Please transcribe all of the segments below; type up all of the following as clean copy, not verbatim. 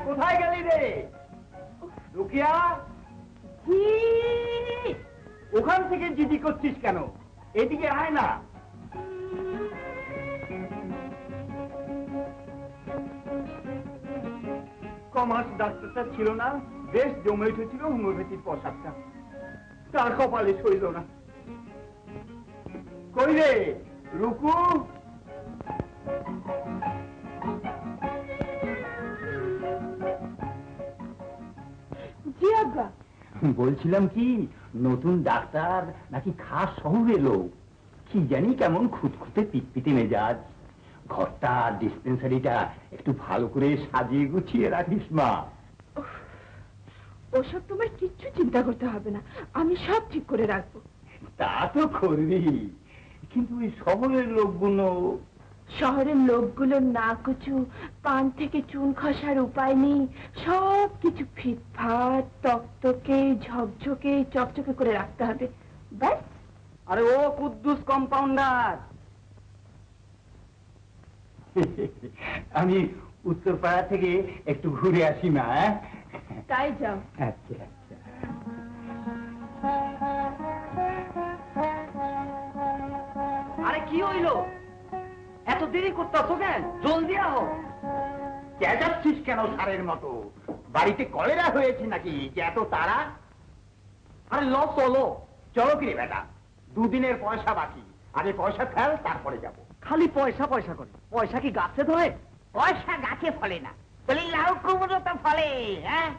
কোথায় গেলি রে রুকিয়া? ওখান থেকে জিদি করছিস কেন? এদিকে আয় না। কমার্স ডাক্তারটা ছিল না, বেশ জমে উঠেছিল হোমিওপ্যাথির প্রসাদটা, তার কপালে সইল না। কই রে রুকু? বলছিলাম কি, নতুন ডাক্তার নাকি খাস শহরে লোক, কি জানি কেমন খুঁতখুঁতে পিটপিটে মেজাজ। ঘরটা ডিসপেন্সারিটা একটু ভালো করে সাজিয়ে গুছিয়ে রাখিস মা। ওসব তোমার কিচ্ছু চিন্তা করতে হবে না, আমি সব ঠিক করে রাখবো। তা তো করবি, কিন্তু ওই শহরের লোকগুলো, শহরের লোকগুলোর না কুচু কান থেকে চুন খসার উপায় নেই, সব কিছু ফিটফাট তকতকে ঝকঝকে চকচকে করে রাখতে হবে, ব্যাস। আরে ও কুদ্দুস কম্পাউন্ডার, আমি উত্তরপাড়া থেকে একটু ঘুরে আসি মা। তাই যাও। আচ্ছা আচ্ছা। আরে কি হইল, এত দেরি করতেছো কেন? জলদি আও। চেঁচাচ্ছিস কেন সারের মতো? বাড়িতে কলেরা হয়েছে নাকি যে এত তারা? আরে ল চলো। চলো কি রে বেটা, দুদিনের পয়সা বাকি, আগে পয়সা ফেল তারপরে যাব। খালি পয়সা পয়সা করে, পয়সা কি গাছে ধরে? পয়সা গাছে ফলে না, বলি লাউ কুমড়ো তো ফলে। হ্যাঁ,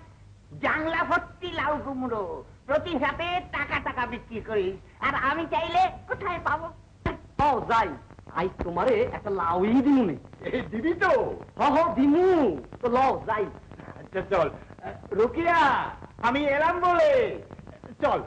জাংলা ভর্তি লাউ কুমড়ো, প্রতি হাতে টাকা টাকা বিক্রি করিস, আর আমি চাইলে কোথায় পাবো? যাই, আই তোমারে একটা লাউই দিমু নে। দিবি তো? দিমু তো, লও যাই। আচ্ছা চল রুকিয়া, আমি এলাম বলে চল।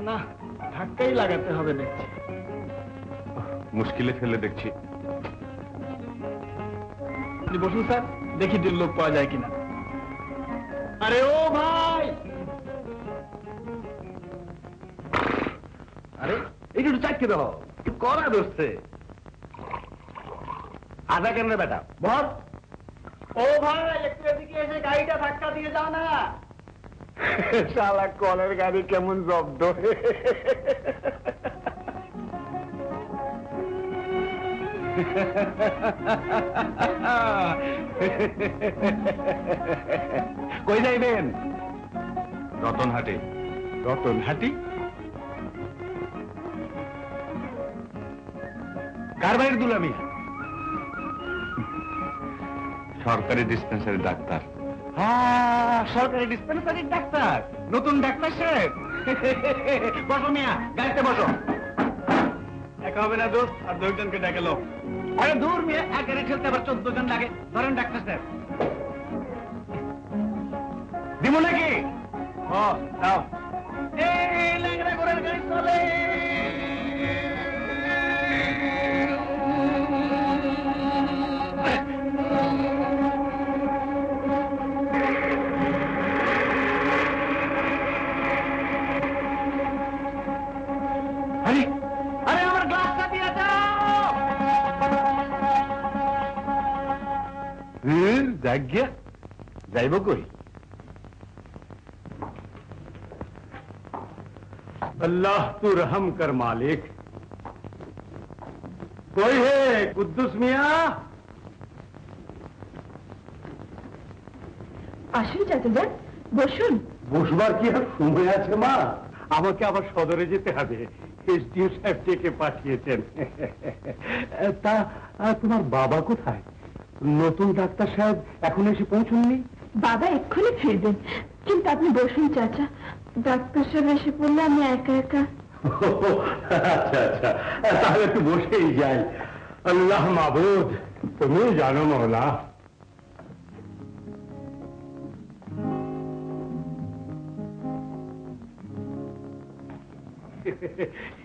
না, ধাক্কাই লাগাতে হবে দেখছি। মুশকিলে ফেলে দেখছি। বসুন স্যার, দেখি যে লোক পাওয়া যায় কিনা। আরে ও ভাই, আরে একটু চাকরি দাও, একটু কড়া ধরছে। আধা কেন বেটা, বল। ও ভাই, একটু এদিকে এসে গাড়িটা ধাক্কা দিয়ে যাও না। শালা কলের গাড়ি কেমন জব্দ। কই যাইবেন? রতনহাটে। রতনহাটি? কার বাড়ির দুলামি? সরকারি ডিসপেন্সারি ডাক্তার। সরকারি ডিসপেন্সারির ডাক্তার, নতুন ডাক্তার সাহেব। বসো মিয়া, গাড়িতে বসো। একা হবে না দোস্ত, আর 2 জনকে ডেকে লো। আরে দূর মিয়া, এক গাড়ি ঠেলতে আবার 14 জন লাগে। ধরেন ডাক্তার সাহেব। দিব নাকি? দাও। এই ল্যাংড়া ঘোড়ার গাড়ি চলে। আরে আমার গ্লাসটা দিয়ে দাও। জায়গা যাইব কই? अल्लाह तू रहम कर मालिक। कोई है कुद्दुस मिया? আসুন চাচা, বসুন। বসবার কি আর সময় আছে মা? আমাকে আবার সদরে যেতে হবে। এসডিও সাহেব ডেকে পাঠিয়েছেন। তা তোমার বাবা কোথায়? নতুন ডাক্তার সাহেব এখন এসে পৌঁছননি? বাবা এক্ষুনি ফিরবেন, কিন্তু আপনি বসুন চাচা। ডাক্তার সাহেব এসে পড়লে আমি একা একা। আচ্ছা আচ্ছা, তাহলে একটু বসেই যাই। আল্লাহ মাবুদ, তুমি জানো মওলা।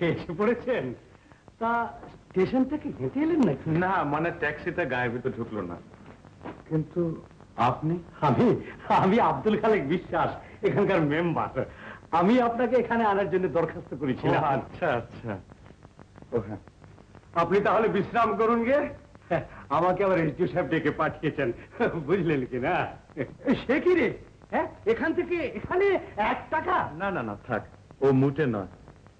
এসে পড়েছেন? তা স্টেশন থেকে হেঁটে এলেন নাকি? না, মানে ট্যাক্সিটা গায়ের ভিতর ঢুকলো না। কিন্তু আপনি? আমি আমি আব্দুল খালেক বিশ্বাস, এখানকার মেম্বার। আমি আপনাকে এখানে আনার জন্য দরখাস্ত করেছিলাম। আচ্ছা আচ্ছা। ও হ্যাঁ, আপনি তাহলে বিশ্রাম করুন গে। আমাকে আবার এসডিও সাহেব ডেকে পাঠিয়েছেন, বুঝলেন কি না? সে কি রে, হ্যাঁ এখান থেকে এখানে 1 টাকা? না না না, থাক, ও মুটে নয়।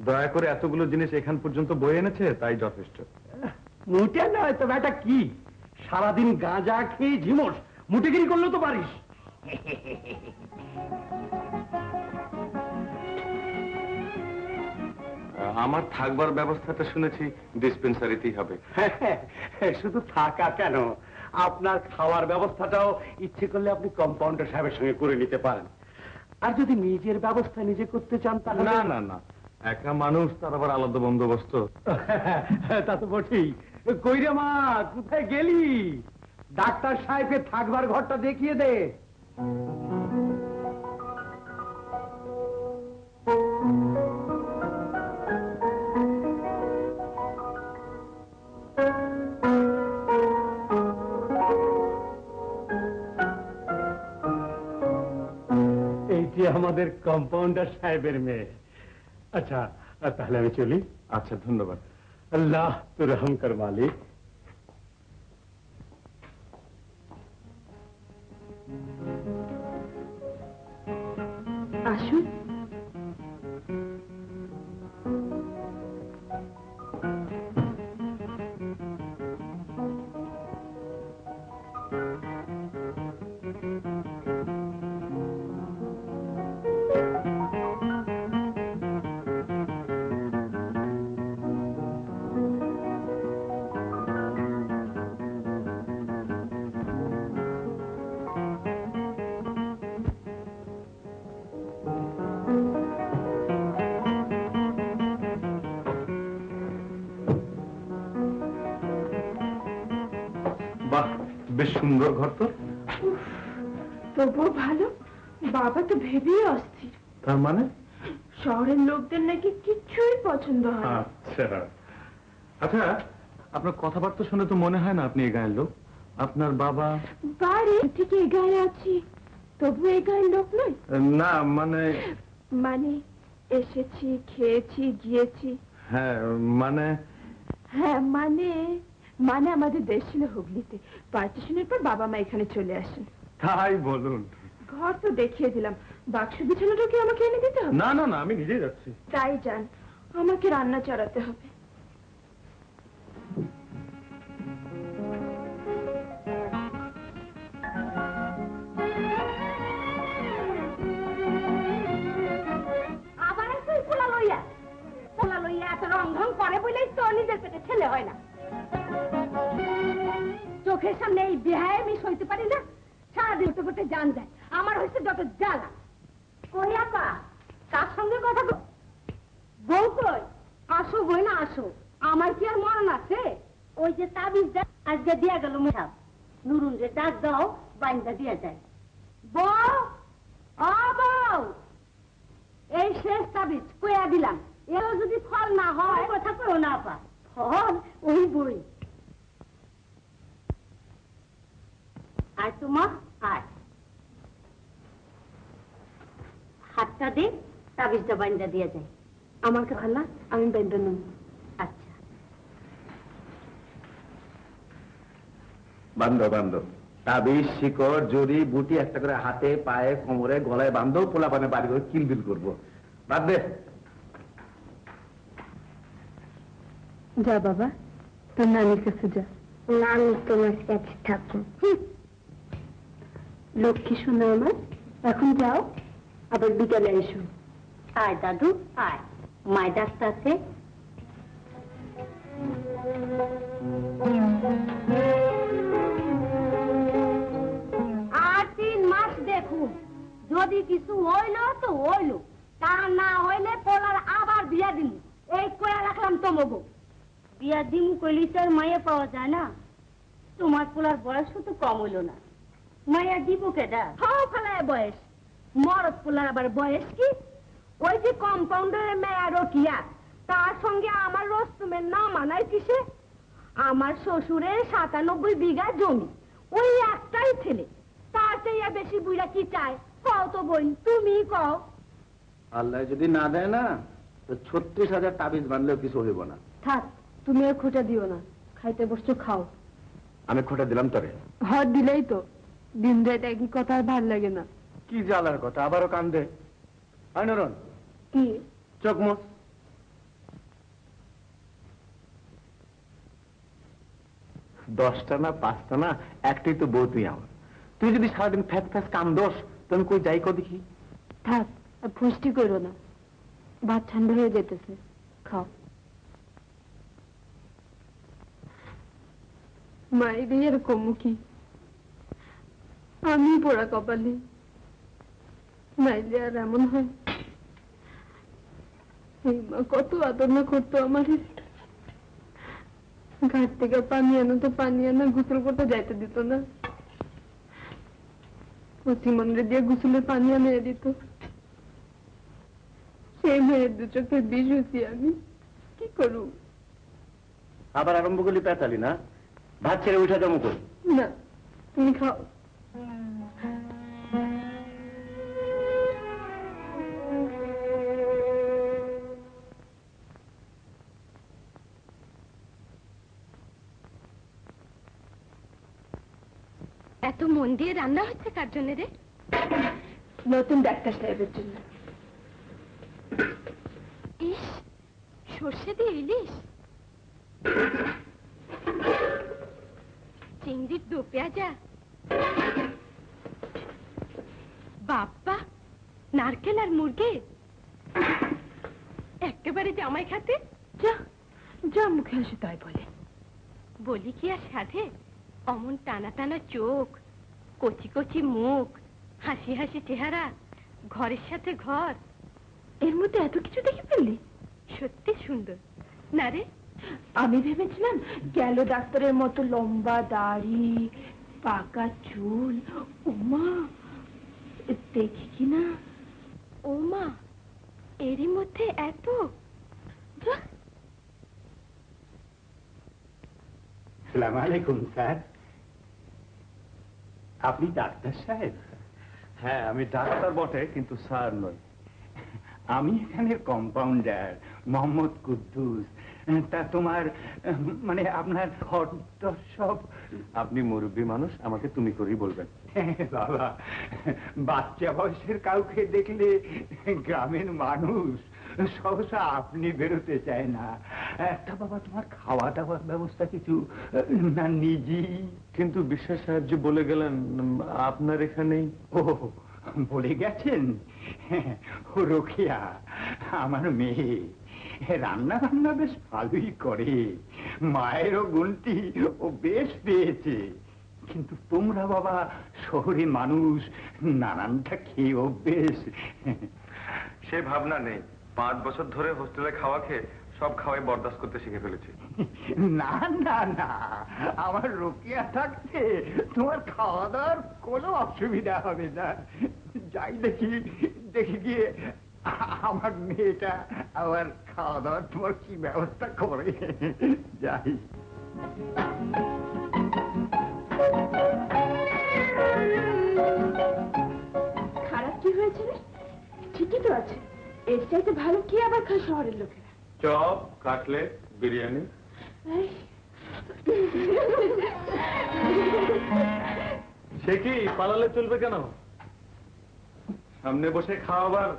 দয়া করে এতগুলো জিনিস এখান পর্যন্ত বয়ে এনেছে, তাই যথেষ্ট। মুটে নয় তো ব্যাটা কি? সারাদিন গাঁজা খেয়ে ঝিমোস, মুটেগিরি করলেও তো পারিস। আমার থাকবার ব্যবস্থাটা শুনেছি ডিসপেন্সারিতেই হবে। শুধু থাকা কেন, আপনার খাওয়ার ব্যবস্থাটাও ইচ্ছে করলে আপনি কম্পাউন্ডার সাহেবের সঙ্গে করে নিতে পারেন। আর যদি নিজের ব্যবস্থা নিজে করতে চান তাহলে। না না না, একা মানুষ, তার আবার আলাদা বন্দোবস্ত। তা তো বটেই। কই রে মা, কোথায় গেলি? ডাক্তার সাহেবকে থাকবার ঘরটা দেখিয়ে দে। এইটি আমাদের কম্পাউন্ডার সাহেবের মেয়ে। আচ্ছা, তাহলে আমি চলি। আচ্ছা, ধন্যবাদ। আল্লাহ তো রহম কর মালিক। আসুন। বাহ, বেশ সুন্দর ঘর তো। তবুও ভালো। বাবা তো ভেবেই অস্থির। তার মানে? শহরের লোকদের নাকি কিছুই পছন্দ হয় না। আচ্ছা আচ্ছা, আপনার কথাবার্তা শুনে তো মনে হয় না আপনি এই গায়ের লোক। আপনার বাবা? বাড়ি থেকে এই গায়ে আছি, তবু এই গায়ের লোক নয়। না মানে? মানে এসেছি, খেয়েছি, গিয়েছি। হ্যাঁ মানে? হ্যাঁ মানে, মানে আমাদের দেশ ছিল হুগলিতে। পার্টিশনের পর বাবা মা এখানে চলে আসেন। তাই বলুন। ঘর তো দেখিয়ে দিলাম, বাক্স বিছানাটা কি আমাকে এনে দিতে হবে? না না না, আমি নিজেই যাচ্ছি। তাই যান, আমাকে রান্না চড়াতে হবে। আবার তুই পোলা লইয়া এত রংঢং করে বলেই তো নিজের পেটে ছেলে হয় না। চোখের সামনে এই বেহায় আমি সইতে পারি না। সারাদিন তো করতে জান যায়, আমার হচ্ছে যত জ্বালা। কই আপা, তার সঙ্গে কথা বউ কই? আসো বই না আসো, আমার কি আর মরণ আছে? ওই যে তাবিজ আজকে দিয়া গেল মেহাব, নুরুন যে ডাক দাও, বাইন্দা দিয়া যায়। বউ, ও বউ, এই শেষ তাবিজ কইয়া দিলাম, এও যদি ফল না হয় কথা কইও না আপা। ফল ওই বই। আয় তোমা আয়, হাতটা দে, তাবিজটা বাইন্দা দিয়া যায়। আমার কাছে না, আমি বাইন্দা নেব। আচ্ছা বান্ধব বান্ধব, তাবিজ, শিকড়, জড়ি বুটি একটা করে হাতে, পায়ে, কোমরে, গলায় বান্ধব, পোলা পানে বাড়ি করে কিলবিল করবো। বাদ দে। যা বাবা, তোর নানির কাছে যা। নানি তোমার কাছে থাকুন। লক্ষ্মী শোনা আমার, এখন যাও, আবার বিকালে এসো। আয় দাদু আয়, মায় ডাকতাছে। আর 3 মাস দেখুন, যদি কিছু হইল তো হইল, তা না হইলে পোলার আবার বিয়া দিমু। এই করে রাখলাম তোমাকে। বিয়া দিমু কইলি তো আর মায়া পাওয়া যায় না। তোমার পোলার বয়সও তো কম হইল না, মায়া দিব কেডা? হাও ফেলায় বয়স, মরদ পোলার আবার বয়স কি? ওই যে কম্পাউন্ডারের মেয়া রকিয়া, তার সঙ্গে আমার রস্তমের নাম আনাই কিসে? আমার শ্বশুরের 97 বিঘা জমি, ওই একটাই ছেলে, তার চেয়ে বেশি বুইরা কি চায়? কও তো বোন, তুমি কও। আল্লাহ যদি না দেয় না, তো 36,000 তাবিজ বানলেও কিছু হইব না। থাক, তুমি আর খোঁটা দিও না, খাইতে বসছো খাও। আমি খোটা দিলাম তোরে। হাত দিলেই তো, দিন রাত একই কথা আর ভাল লাগে না। কি জ্বালার কথা, আবারও কান্দে। নরন, কি? চোখ মুছ। দশটা না 5টা না, একটাই তো বউ তুই আমার। তুই যদি সারাদিন ফ্যাস ফ্যাস কান্দোস, তো আমি কই যাই কো দেখি। থাক, আর ফুষ্টি করো না, ভাত ঠান্ডা হয়ে যেতেছে, খাও। মায়ের এরকম কি? আমি পোড়া কপালি, নাইলে আর এমন হয়? এই মা কত আদর না করতো আমার। ঘাট থেকে পানি আনো তো পানি আনা, গোসল করতে যাইতে দিত না। পশ্চিমবঙ্গে দিয়ে গোসলের পানি আনিয়ে দিত। সেই মেয়ের 2 চোখে বিষ হয়েছি আমি, কি করু? আবার আরম্ভ করলি পেঁচালি না? ভাত ছেড়ে উঠা জমো কর। না, তুমি খাও। এত মন দিয়ে রান্না হচ্ছে কার জন্য রে? নতুন ডাক্তার সাহেবের জন্য। ইস, সর্ষে দিয়ে ইলিশ, চিংড়ির দো পেঁয়াজা, বাপ্পা, নারকেল আর মুরগি, একেবারে জামাই খাতে। যা যা, মুখে আসে তাই বলে। বলি কি আর সাধে? অমন টানা টানা চোখ, কচি কচি মুখ, হাসি হাসি চেহারা, ঘরের সাথে ঘর, এর মধ্যে এত কিছু দেখে ফেললি? সত্যি সুন্দর না রে? আমি ভেবেছিলাম গেল ডাক্তারের মতো লম্বা দাড়ি, পাকা চুল। ওমা, দেখি কিনা। ও মা, এরই মধ্যে এত? আসসালামু আলাইকুম স্যার। আপনি ডাক্তার সাহেব? হ্যাঁ, আমি ডাক্তার বটে, কিন্তু স্যার নই। আমি এখানে কম্পাউন্ডার মোহাম্মদ কুদ্দুস। তা তোমার মানে আপনার ঘরদর সব? আপনি মুরব্বী মানুষ, আমাকে তুমি করেই বলবেন। বাবা, বাচ্চা বয়সের কাউকে দেখলে গ্রামের মানুষ সহসা আপনি বেরোতে চায় না। তা বাবা, তোমার খাওয়া দাওয়ার ব্যবস্থা কিছু না নিজেই? কিন্তু বিশ্বাস সাহেব যে বলে গেলেন আপনার এখানেই। ও, বলে গেছেন? ও রোকেয়া আমার মেয়ে, রান্না বান্না বেশ ভালোই করে, মায়েরও গুণটি ও বেশ পেয়েছে। কিন্তু তোমরা বাবা শহরে মানুষ, নানানটা খেয়ে অভ্যেস। সে ভাবনা নেই, 5 বছর ধরে হোস্টেলে খাওয়া খেয়ে সব খাওয়াই বরদাস্ত করতে শিখে ফেলেছি। না না না, আমার রোকেয়া থাকতে তোমার খাওয়া দাওয়ার কোনো অসুবিধা হবে না। যাই দেখি গিয়ে আমার মেয়েটা আবার খাওয়া দাওয়ার তোমার কি ব্যবস্থা করে। যাই। খারাপ কি হয়েছে রে? ঠিকই তো আছে, এর চাইতে ভালো কি আবার খায় শহরের লোকেরা? Chop, cutlet, biryani. সে কি পালালে চলবে কেন? সামনে বসে খাওয়াবার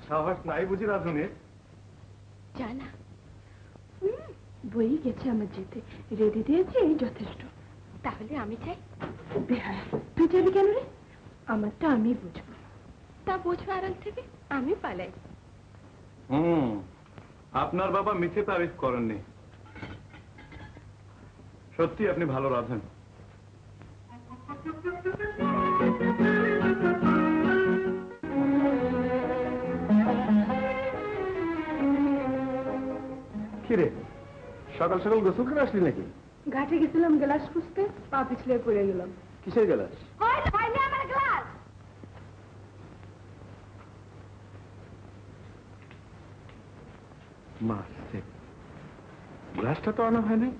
সাহস নাই বুঝি রাধুনের? জানা বই গেছে আমার যেতে, রেডি দিয়েছি, এই যথেষ্ট। তাহলে আমি চাই। বেহায়া, তুই যাবি কেন রে? আমারটা আমি বুঝবো। তা বোঝো আড়াল থেকে, আমি পালাই। আপনার বাবা মিছে তারিফ করেননি, সত্যি আপনি ভালো রাঁধেন। কিরে, সকাল সকাল গোসল করে আসলি নাকি? ঘাটে গেছিলাম গ্লাস খুঁজতে, পা পিছলে পড়ে গেলাম। কিসের গেলাস? আমার গ্লাস। মারছে, গ্লাসটা তো আনা হয়নি।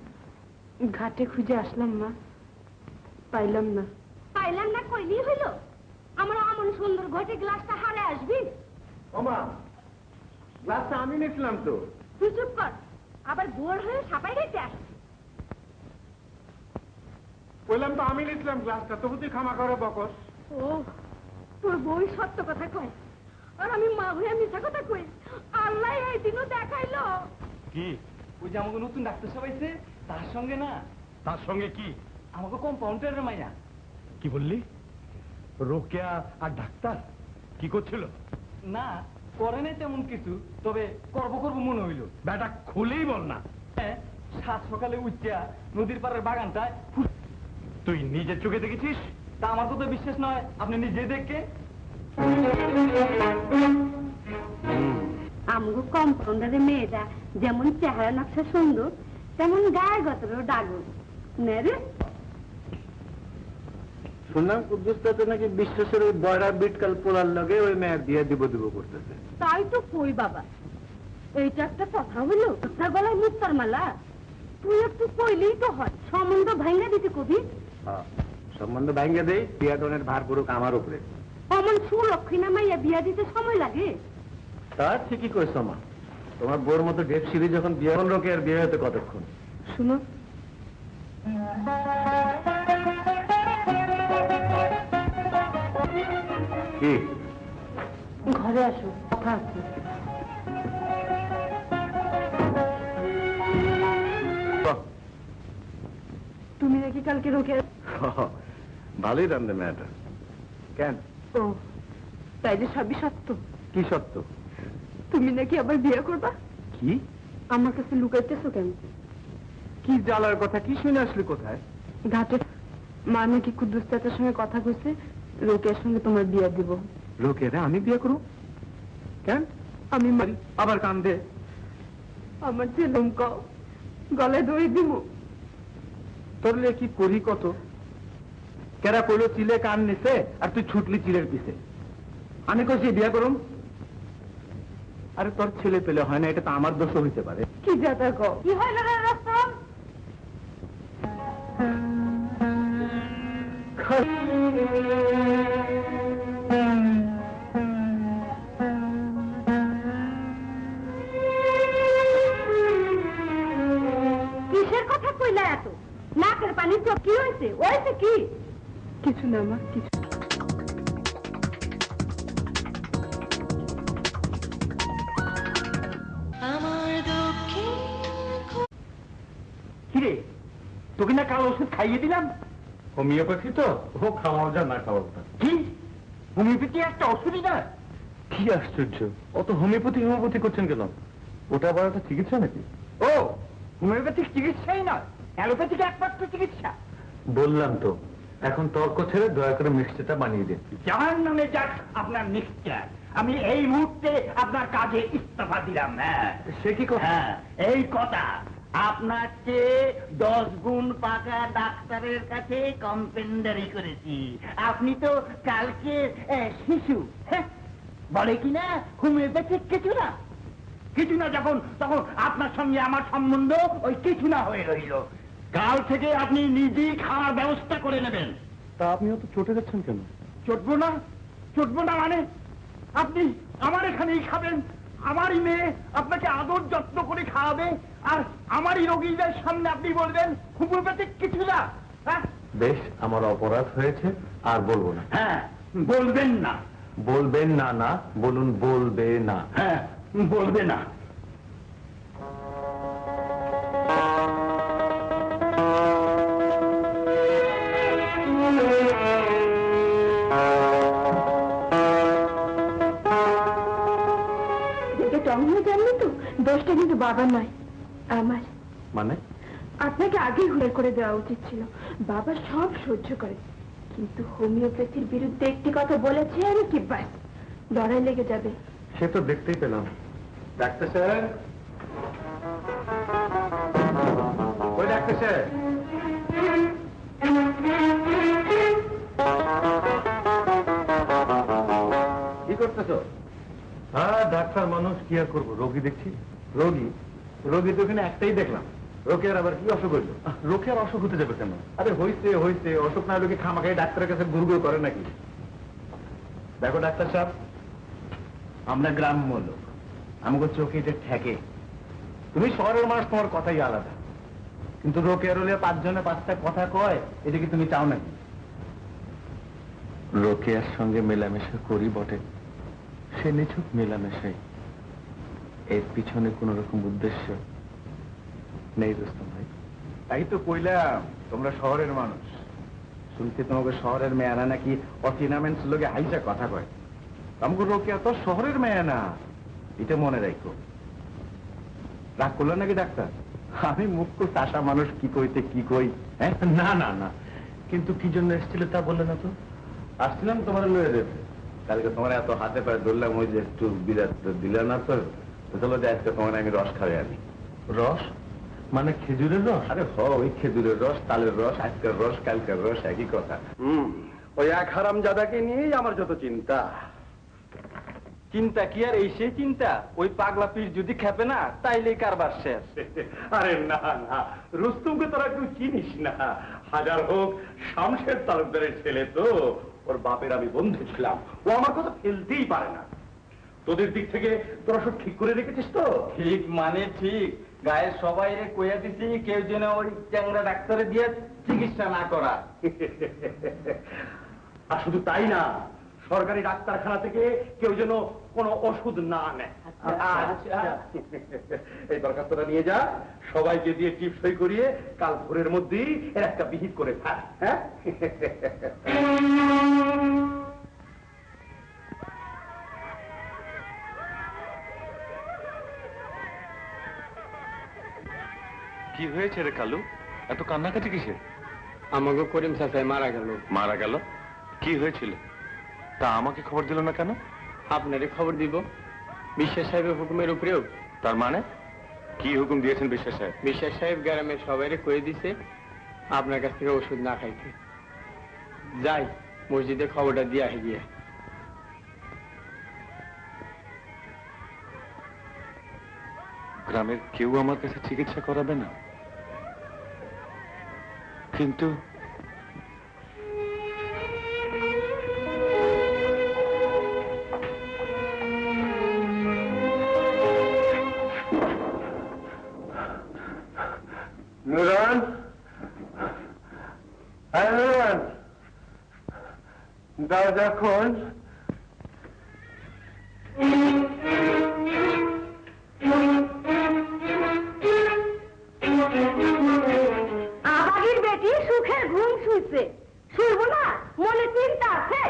ঘাটে খুঁজে আসলাম মা, পাইলাম না। পাইলাম না কইলি হইল? আমার অমন সুন্দর ঘটে গ্লাসটা হারে আসবি? ওমা, গ্লাসটা আমি নিয়েছিলাম তো। তুই চুপ কর, আবার বোর হয়ে সাপাই গাইতে আসবি। বললাম তো আমি নিয়েছিলাম গ্লাসটা, তবু তুই ক্ষমা করে বকস। ও, তোর বই সত্য কথা কয় আর আমি মা হয়ে মিথ্যা কথা কই। আল্লাহ এই দিনও দেখাইলো। কি ওই যে আমাকে নতুন ডাক্তার সবাইছে তার সঙ্গে না? তার সঙ্গে কি? আমাকে কম্পাউন্ডারের মাইয়া। কি বললি? রোকেয়া আর ডাক্তার কি করছিল? না করে নাই তেমন কিছু, তবে করবো মনে হইল। ব্যাটা খুলেই বল না। হ্যাঁ, সাত সকালে উঠা নদীর পাড়ের বাগানটায় তুই নিজের চোখে দেখেছিস? তা আমার তো বিশ্বাস নয়, আপনি নিজে দেখে। আমগো কম্পাউন্ডারের মেয়েটা যেমন চেহারা নকশা সুন্দর, তেমন গায়ে গতরও ডাগর নে রে। শুনলাম কুদ্দুসটাতে নাকি বিশ্বাসের ওই বয়রা বিটকাল পোলার লগে ওই মেয়ের বিয়ে দিব করতেছে। তাই তো কই বাবা, এইটা একটা কথা হলো? তোর গলায় মুক্তার মালা, তুই একটু কইলেই তো হয়। সম্বন্ধ ভাঙা দিতে কবি। সম্বন্ধ ভাঙ্গে দেই, বিয়াদনের ভার পুরো আমার উপরে। অমন সুলক্ষিণা মাইয়া বিয়া দিতে সময় লাগে? তা ঠিকই কইছ মা, তোমার বোর মতো ডেপ সিঁড়ি যখন বিয়ে হল, আর বিয়ে হতে কতক্ষণ? শুনো, কি? ঘরে আসো, কথা আছে। তুমি নাকি কালকে রোকে? ভালোই রান্ধে মেয়েটা। কেন? ও, তাইলে সবই সত্য? কি সত্য? তুমি নাকি আবার বিয়ে করবা? কি? আমার কাছে লুকাইতেছো কেন? কি জ্বালার কথা? কি শুনে আসলি? কোথায়? ঘাটে মা নাকি কুদ্দুস চাচার সঙ্গে কথা কইছে, রোকের সঙ্গে তোমার বিয়ে দিব। লোকেরা আমি বিয়ে করব? কেন? আমি মারি। আবার কান্দে। আমার যে লমকাও, গলায় দড়ি দিব। তোর লে কি পড়ি কত? কেরা কইলো চিলে কান নিছে, আর তুই ছুটলি চিলের পিছে। আমি কইছি বিয়ে করুম? আরে তোর ছেলে পেলে হয় না, এটা তো আমার দোষ হইতে পারে। কি যাতা কও? কি হইল রে রস্তম? কিসের কথা কইলা এত? নাকের পানি চোখ কি হয়েছে? ওইছে কি? কিছু না মা, কিছু। কিরে, তোকে না কাল ওষুধ খাইয়ে দিলাম? হোমিওপ্যাথি তো, ও খাওয়া যা না খাওয়া কথা। কি হোমিওপ্যাথি একটা ওষুধই না? কি আশ্চর্য, অত হোমিওপ্যাথি করছেন কেন? ওটা আবার একটা চিকিৎসা নাকি? ও, হোমিওপ্যাথিক চিকিৎসাই নয়, অ্যালোপ্যাথিক একমাত্র চিকিৎসা। বললাম তো, এখন তর্ক ছেড়ে দয়া করে মিক্সচারটা বানিয়ে দিন। যার নামে যাক আপনার মিক্সচার, আমি এই মুহূর্তে আপনার কাজে ইস্তফা দিলাম। হ্যাঁ, সে কি কথা? হ্যাঁ, এই কথা। আপনার চেয়ে 10 গুণ পাকা ডাক্তারের কাছে কম্পেন্ডারি করেছি। আপনি তো কালকে শিশু। হ্যাঁ, বলে কিনা হোমিওপ্যাথিক কিছু না, কিছু না যখন, তখন আপনার সঙ্গে আমার সম্বন্ধ ওই কিছু না হয়ে রইল। কাল থেকে আপনি নিজেই খাওয়ার ব্যবস্থা করে নেবেন। তা আপনি অত চটে যাচ্ছেন কেন? চটবো না? চটবো না মানে আপনি আমার এখানেই খাবেন, আমারই মেয়ে আপনাকে আদর যত্ন করে খাওয়াবে, আর আমারই রোগীদের সামনে আপনি বলবেন হোমিওপ্যাথিক কিছু না? হ্যাঁ, বেশ, আমার অপরাধ হয়েছে, আর বলবো না। হ্যাঁ, বলবেন না। বলবেন না? না বলুন, বলবে না। হ্যাঁ, বলবে না। রং হয়ে যাননি তো, দোষটা কিন্তু বাবার নয়, আমার। মানে? আপনাকে আগেই হুড়ে করে দেওয়া উচিত ছিল। বাবা সব সহ্য করে, কিন্তু হোমিওপ্যাথির বিরুদ্ধে একটি কথা বলেছেন কি ব্যাস লড়াই লেগে যাবে। সে তো দেখতেই পেলাম। ডাক্তার সাহেব, ওই ডাক্তার সাহেব, কি করতেছো? হ্যাঁ, ডাক্তার মানুষ, কি আর করবো, রোগী দেখছি। রোগী? রোগী তো এখানে একটাই দেখলাম। রোকের আবার কি অসুখ হইল? রোকে আর অসুখ হতে যাবে কেন? আরে হইছে হইছে, অসুখ না লোকে খামাখাই ডাক্তারের কাছে গুড়গুড় করে নাকি? দেখো ডাক্তার সাহেব, আমরা গ্রাম্য লোক, আমাকে চোখে এটা ঠেকে। তুমি শহরের মানুষ, তোমার কথাই আলাদা। কিন্তু রোকের হলে 5 জনে 5টা কথা কয়, এটা কি তুমি চাও নাকি? রোকেয়ার সঙ্গে মেলামেশা করি বটে, সে নিছক মেলামেশাই, এর পিছনে কোন রকম উদ্দেশ্য নেই দোস্তম ভাই। তাই তো কইলাম, তোমরা শহরের মানুষ। শুনছি তোমাকে শহরের মেয়ানা নাকি অচিনামেন্স লোকে হাইসা কথা কয়। আমাকে রোকেয়া তো শহরের মেয়া না, এটা মনে রাখো। রাগ করলো নাকি ডাক্তার? আমি মুখ্য চাষা মানুষ, কি কইতে কি কই। হ্যাঁ, না না না, কিন্তু কি জন্য এসেছিল তা বললে না তো? আসছিলাম তোমার লয়ে দেবে। কালকে তোমার এত হাতে পায়ে ধরলাম, ওই যে একটু বিরাট দিলে না তো, চলো যে আজকে তোমার আমি রস খাওয়াই আনি। রস মানে খেজুরের রস? আরে ওই খেজুরের রস, তালের রস, আজকের রস, কালকের রস, একই কথা। ওই এক হারামজাদাকে নিয়েই আমার যত চিন্তা। চিন্তা কি আর এই সেই চিন্তা? ওই পাগলা পীর যদি খেপে না, তাইলে কারবার শেষ। আরে না না, রুস্তুমকে তোরা কেউ চিনিস না। হাজার হোক শামশের তালুকদারের ছেলে তো, ওর বাপের আমি বন্ধু ছিলাম, ও আমার কথা ফেলতেই পারে না। তোদের দিক থেকে তোরা সব ঠিক করে রেখেছিস তো? ঠিক মানে ঠিক, গায়ের সবাই কইয়া দিছি কেউ যেন ওই চ্যাংরা ডাক্তারে দিয়ে চিকিৎসা না করা। আর শুধু তাই না, সরকারি ডাক্তারখানা থেকে কেউ যেন কোনো ওষুধ না নেয়। এই দরখাস্তটা নিয়ে যা, সবাইকে দিয়ে টিপ সই করিয়ে কাল ভোরের মধ্যেই এর একটা বিহিত করে থাক। হ্যাঁ, কি হয়েছে রে কালু, এত কান্নাকাটি কিসের? আমাকে করিম চাচাই মারা গেল। মারা গেল? কি হয়েছিল তা আমাকে খবর দিল না কেন? আপনারে খবর দিব, বিশ্বাস সাহেবের হুকুমের উপরেও। তার মানে কি হুকুম দিয়েছেন বিশ্বাস সাহেব? বিশ্বাস সাহেব গ্রামের সবাইরে কয়ে দিছে আপনার কাছ থেকে ওষুধ না খাইতে। যাই মসজিদে খবরটা দিয়ে আসে গিয়ে। গ্রামের কেউ আমার কাছে চিকিৎসা করাবে না? কিন্তু নুরন, নুরন, দরজা খোল। আবাগির বেটি সুখের ঘুম শুইছে, শুইব না? মনে চিন্তা আছে?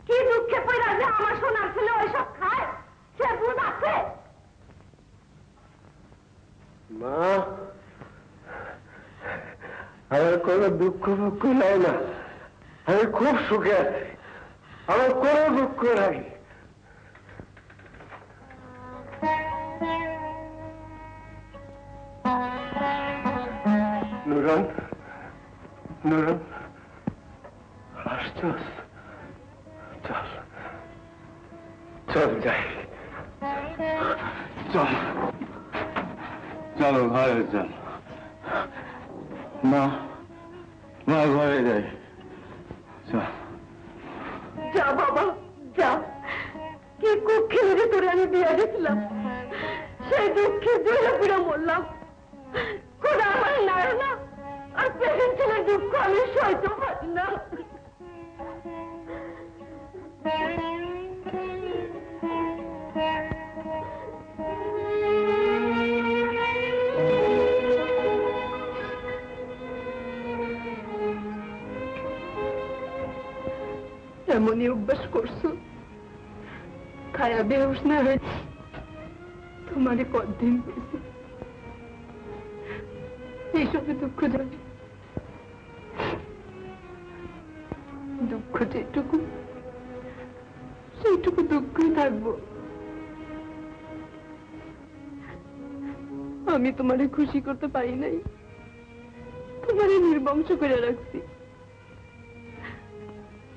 কি দুঃখে পড়া যে আমার সোনার ছেলে ওইসব খায়, সে বুঝ আছে? মা, আমার কোনো দুঃখ দুঃখ নাই না, আমি খুব সুখে আছি, আমার কোনো দুঃখ নাই। নুরন, নুরন, আসছস? চল চল যাই, চল চলো ঘরে চল। মা, মা ঘরে যাই, চল। যা বাবা যা, কি কুক্ষে মেরে তোরে আমি বিয়ে দিয়েছিলাম, সেই দুঃখে জলে পুড়ে মরলাম। খোদা আমার নাড়ে না, আর পেশেন্ট ছেলের দুঃখ আমি সইতে পারি না। এমনই অভ্যাস করছো, খায়া বেহুশ না হয়েছে তোমারে কতদিন হয়েছে এইসবে দুঃখ জানি, দুঃখ যেটুকু সেইটুকু দুঃখই থাকবো। আমি তোমারে খুশি করতে পারি নাই, তোমারে নির্বংশ করে রাখছি।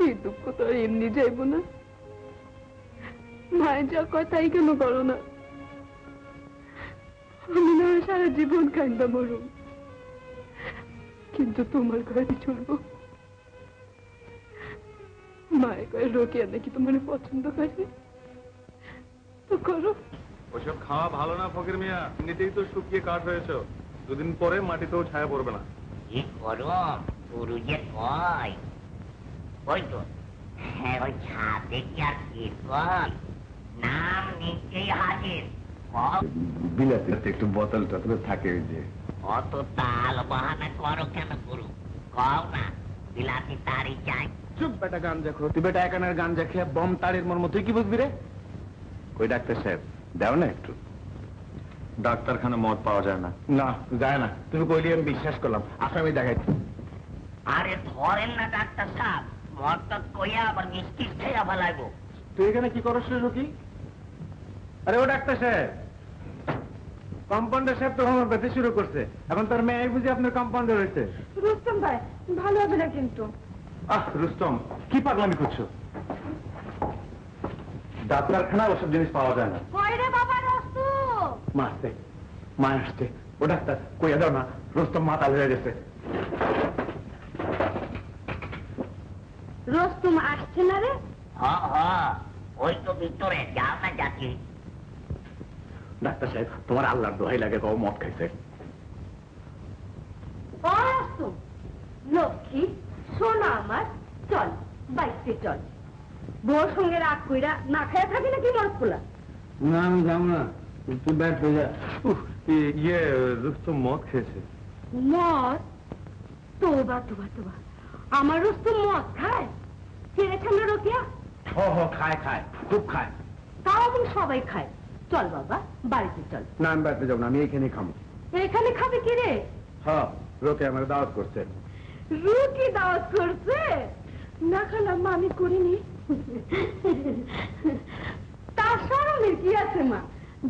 এই দুঃখ তো আর এমনি যাইব না। মায়ের যা কথাই কেন করো না, আমি না সারা জীবন কান্দা মরুম, কিন্তু তোমার ঘরে চলবো। মায়ের ঘরে রোকেয়া নাকি তোমার পছন্দ করে, তো করো। ওসব খাওয়া ভালো না ফকির মিয়া, এমনিতেই তো শুকিয়ে কাঠ হয়েছ, দুদিন পরে মাটিতেও ছায়া পড়বে না। কি গরম, গরু যে কয় ওই তো, হ্যাঁ ওই ছাদে কি আর কীর্তন, নাম নিচেই হাজির। বিলাতে একটু বোতল টোতল থাকে ওই যে। অত তাল বাহানা করো কেন গুরু, কও না বিলাতি তারই চাই। চুপ বেটা গাঞ্জা খো, তুই বেটা একানের গাঞ্জা খেয়ে বম তারের মর্ম তুই কি বুঝবি রে? কই ডাক্তার সাহেব দেও না একটু। ডাক্তারখানা মদ পাওয়া যায় না। না যায় না, তুমি কইলি আমি বিশ্বাস করলাম, আসামি দেখাইছি। আরে ধরেন না ডাক্তার সাহেব, মদ কইয়া আবার মিষ্টি খেয়া ফেলাইবো। তুই এখানে কি করছ রে রকি? আরে ও ডাক্তার সাহেব, কম্পাউন্ডার সাহেব তো হোমিওপ্যাথি শুরু করছে, এখন তার মেয়ে বুঝি আপনার কম্পাউন্ডার হয়েছে। রুস্তম ভাই ভালো হবে না কিন্তু। আহ রুস্তম, কি পাগলামি করছো? ডাক্তারখানা ওসব জিনিস পাওয়া যায় না। কই রে বাবা রস্তু? মা আসছে, মা আসছে। ও ডাক্তার কইয়া দাও না, রুস্তম মাতাল হয়ে গেছে। রস্তুম আসছে না রে? হ হ, ওই তো ভিতরে, যাও না যাচ্ছি। ডাক্তার সাহেব তোমার আল্লাহর দোহাই লাগে, কও মদ খাইছে। ও রস্তুম, লক্ষ্মী সোনা আমার, চল বাইতে চল। বউর সঙ্গে রাগ কইরা না খেয়ে থাকি নাকি মদ পোলা? না আমি যাবো না, তুই ব্যাট হয়ে যা। ইয়ে রুস্তম মদ খেয়েছে। মদ? তোবা তোবা তোবা, আমার রস্তুম মদ খায়? ছেড়েছেন না রোকেয়া? খায় খায়, খুব খায়। তাও এখন সবাই খায়। চল বাবা বাড়িতে চল। না আমি ব্যাটে যাবো না, আমি এখানে খাবো। এখানে খাবে কি রে? হ্যাঁ রোকে আমার দাওয়াত করছে। রুটি দাওয়াত করছে? না খালাম্মা আমি করিনি। তার শরমের কি আছে মা,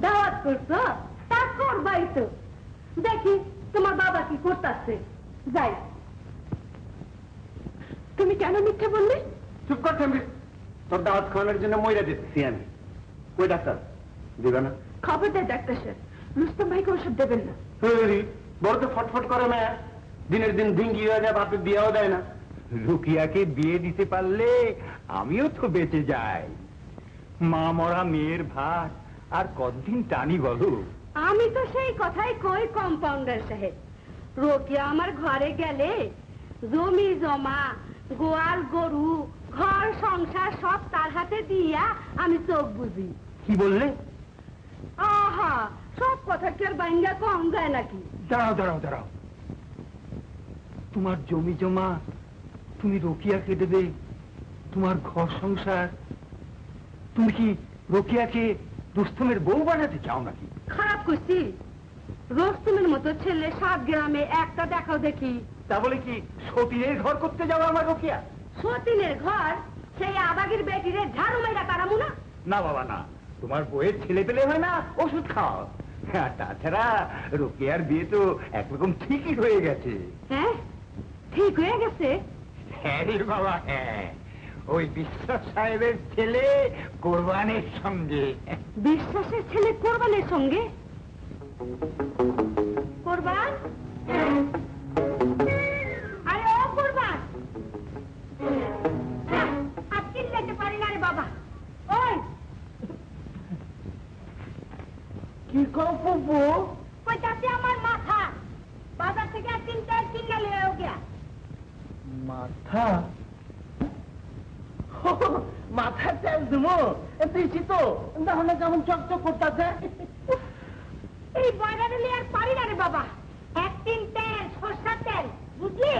দাওয়াত করছো তা করবাই তো। দেখি তোমার বাবা কি করতেছে, যাই। তুমি কেন মিথ্যে বললে? চুপ করছে, আমি তোর দাওয়াত খাওয়ানোর জন্য মইরা দিচ্ছি আমি। কই ডাক্তার দিবে না? খবরদার ডাক্তার স্যার, রুস্তম ভাইকে ওষুধ দেবেন না। বড় তো ফটফট করে মেয়ে, দিনের দিন ভিঙ্গি হয়ে যায়, বাপে বিয়েও দেয় না। রুকিয়াকে বিয়ে দিতে পারলে আমিও তো বেঁচে যাই। মা মরা মেয়ের ভাত আর কতদিন টানি বলো? আমি তো সেই কথাই কই কম্পাউন্ডার সাহেব, রোকিয়া আমার ঘরে গেলে জমি জমা গোয়াল গরু ঘর সংসার সব তার হাতে দিয়া আমি চোখ বুঝি। কি বললে? আহা, সব কথা কি আর বাইঙ্গা কম যায় নাকি? দাঁড়াও দাঁড়াও দাঁড়াও, তোমার জমি জমা তুমি রোকিয়াকে দেবে, তোমার ঘর সংসার, তুমি কি রোকিয়াকে রুস্তমের বউ বানাতে চাও নাকি? খারাপ করছি? রস্তুমের মতো ছেলে 7 গ্রামে একটা দেখাও দেখি। তা বলে কি সতীনের ঘর করতে যাবো আমার রোকিয়া? সতীনের ঘর? সেই আবাগের বেটিরে ঝাড়ু মাইরা তারামু না? না বাবা না, তোমার বইয়ের ছেলে পেলে হয় না, ওষুধ খাও। আর তাছাড়া রোকিয়ার বিয়ে তো একরকম ঠিকই হয়ে গেছে। হ্যাঁ ঠিক হয়ে গেছে? হ্যাঁ রে বাবা, হ্যাঁ, ওই বিশ্বাস সাহেবের ছেলে কোরবানের সঙ্গে। বিশ্বাসের ছেলে কোরবানের সঙ্গে? কোরবান, আরে ও কোরবান, আর চিল্লাতে পারি না রে বাবা। ওই কি করবো? কইতাছি আমার মাথা বাজার থেকে 3 কিনা লয়ে গিয়া। মাথা? মাথার তেল দেবো দিয়েছি তো, তাহলে কেমন চকচক করতেছে। এই বয়রারে নিয়ে আর পারি না রে বাবা। 1 তেল সরষার তেল বুঝলি?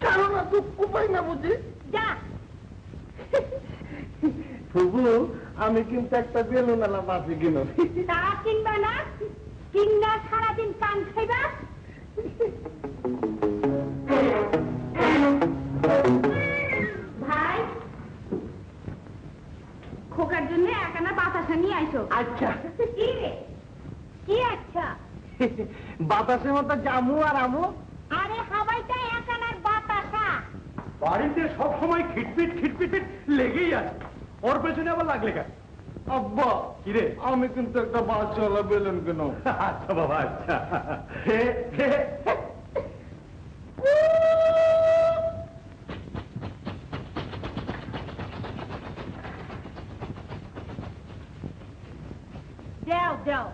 কারণ না তো উপায় না বুঝি। যা ফুবু আমি কিন্তু একটা বেলুনালা মাছি কিনো। তা কিনবা না, কিনা সারাদিন পান খাইবা। ভাই খোকার জন্য একানা বাতাসা নিয়ে আইসো। আচ্ছা কি রে? কি আচ্ছা? বাতাসের মতো জামু আর আমু। আরে হাওয়াইটা একানার বাতাসা। বাড়িতে সব সময় খিটপিট খিটপিট লেগেই আছে, ওর পেছনে আবার লাগলে কেন? আব্বা কিরে, আমি কিন্তু একটা বাচ্চাওয়ালা বেলুন কেন। আচ্ছা বাবা আচ্ছা। দেও দেও,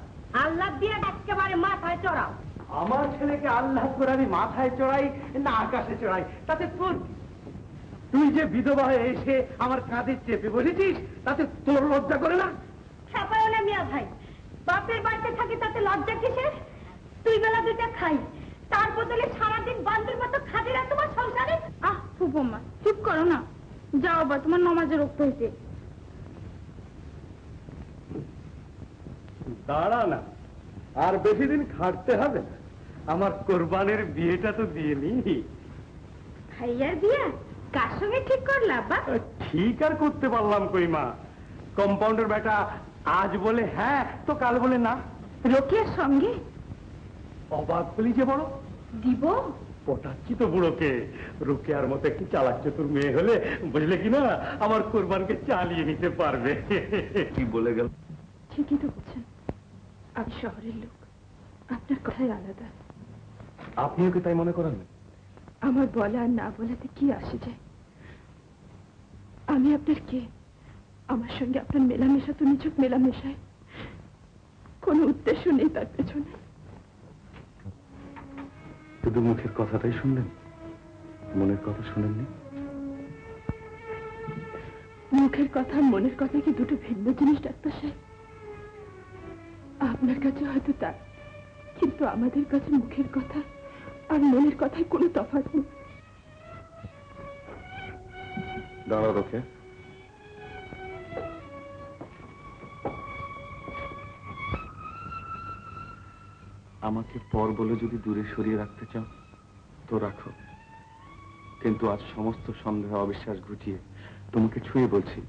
আল্লাহ দিয়ে একেবারে মাথায় চড়াও। আমার ছেলেকে আল্লাহ করে আমি মাথায় চড়াই না আকাশে চড়াই, তাতে তোর কি? তুই যে বিধবা হয়ে এসে আমার কাঁধে চেপে বসেছিস, তাতে তোর লজ্জা করে না? ছাপাও না মিয়া ভাই, বাপের বাড়িতে থাকি তাতে লজ্জা কিসের? তুই বেলা দুইটা খাই, তার বদলে সারাদিন বান্ধুর মতো খাবি না তোমার সংসারে। ফুপমা চুপ করো না, যাও বা তোমার নমাজের রক্ত হইতে। দাঁড়া না, আর বেশি দিন খাটতে হবে না, আমার কোরবানের বিয়েটা তো দিয়ে নি। ভাইয়ার বিয়ে কার সঙ্গে ঠিক করলা বা? ঠিক আর করতে পারলাম কই মা, কম্পাউন্ডার বেটা আজ বলে হ্যাঁ তো কাল বলে না। রোকিয়ার সঙ্গে? অবাক হলি যে বড়। দিব পটাচ্ছি তো বুড়োকে, রোকেয়ার মতো একটি চালাক চতুর মেয়ে হলে বুঝলে কিনা আমার কোরবানকে চালিয়ে নিতে পারবে। কি বলে গেল? ঠিকই তো বলছেন, আমি শহরের লোক, আপনার কথাই আলাদা। আপনিও কি তাই মনে করেন? আমার বলা আর না বলাতে কি আসে যায়? আমি আপনার কে? আমার সঙ্গে আপনার মেলামেশা তো নিছক মেলামেশায়, কোনো উদ্দেশ্য নেই তার পেছনে। শুধু মুখের কথাটাই শুনলেন, মনের কথা শুনেননি? মুখের কথা মনের কথা কি দুটো ভিন্ন জিনিস ডাক্তার সাহেব? আপনার কাছে হয়তো তা, কিন্তু আমাদের কাছে মুখের কথা আর মনের কথায় কোনো তফাৎ নেই। দাঁড়াও রোকে, আমাকে পর বলে যদি দূরে সরিয়ে রাখতে চাও তো রাখো, কিন্তু আজ সমস্ত সন্দেহ অবিশ্বাস ঘুচিয়ে তোমাকে ছুঁয়ে বলছি,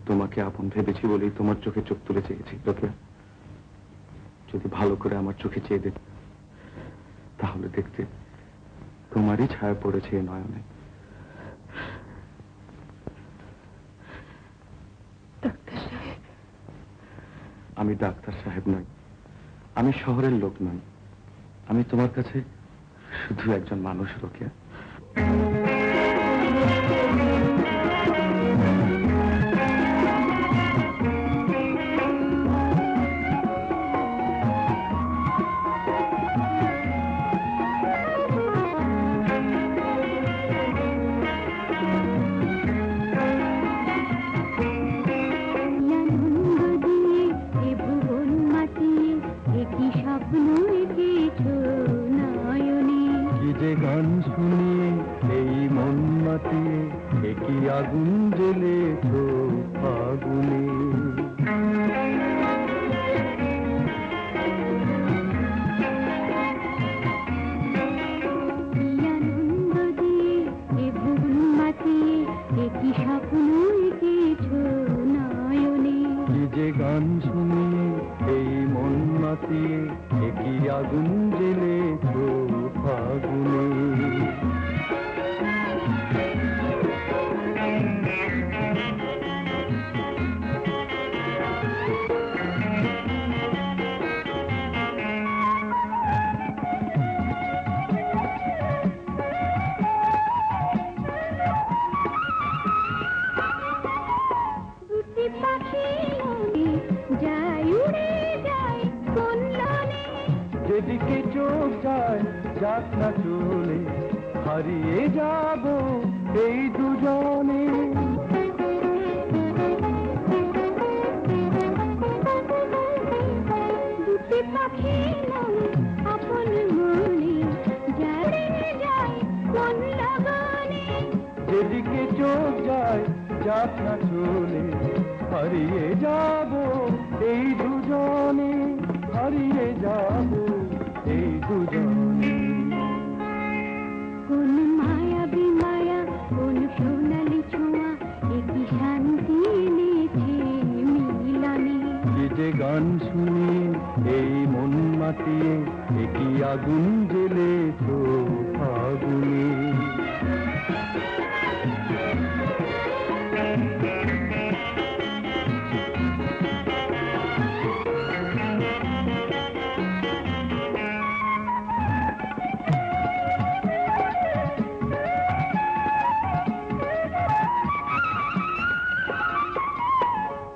তোমাকে আপন ভেবেছি বলেই তোমার চোখে চোখ তুলে চেয়েছি। রোকে, যদি ভালো করে আমার চোখে চেয়ে দেখ, তাহলে দেখতে তোমারই ছায়া পড়েছে এ নয়নে। ডাক্তার সাহেব, আমি ডাক্তার সাহেব নই, আমি শহরের লোক নই, আমি তোমার কাছে শুধু একজন মানুষ। রোকেয়া, গান শুনিয়ে এই মন মাতিয়ে একই আগুন জ্বেলেছ ফাগুনে। কি যে গান শুনিয়ে এই মন মাতিয়ে একই আগুন জ্বেলেছ ফাগুনে। যেদিকে চোখ যায় যাক না চলে, হারিয়ে যাব এই দুজনে। দুটি পাখি আপন মনে যায় কোন লাগনে। যেদিকে চোখ যায় যাক না চলে, যে গান শুনি এই মন মাতিয়ে, একই আগুন জ্বেলেছ ফাগুনে।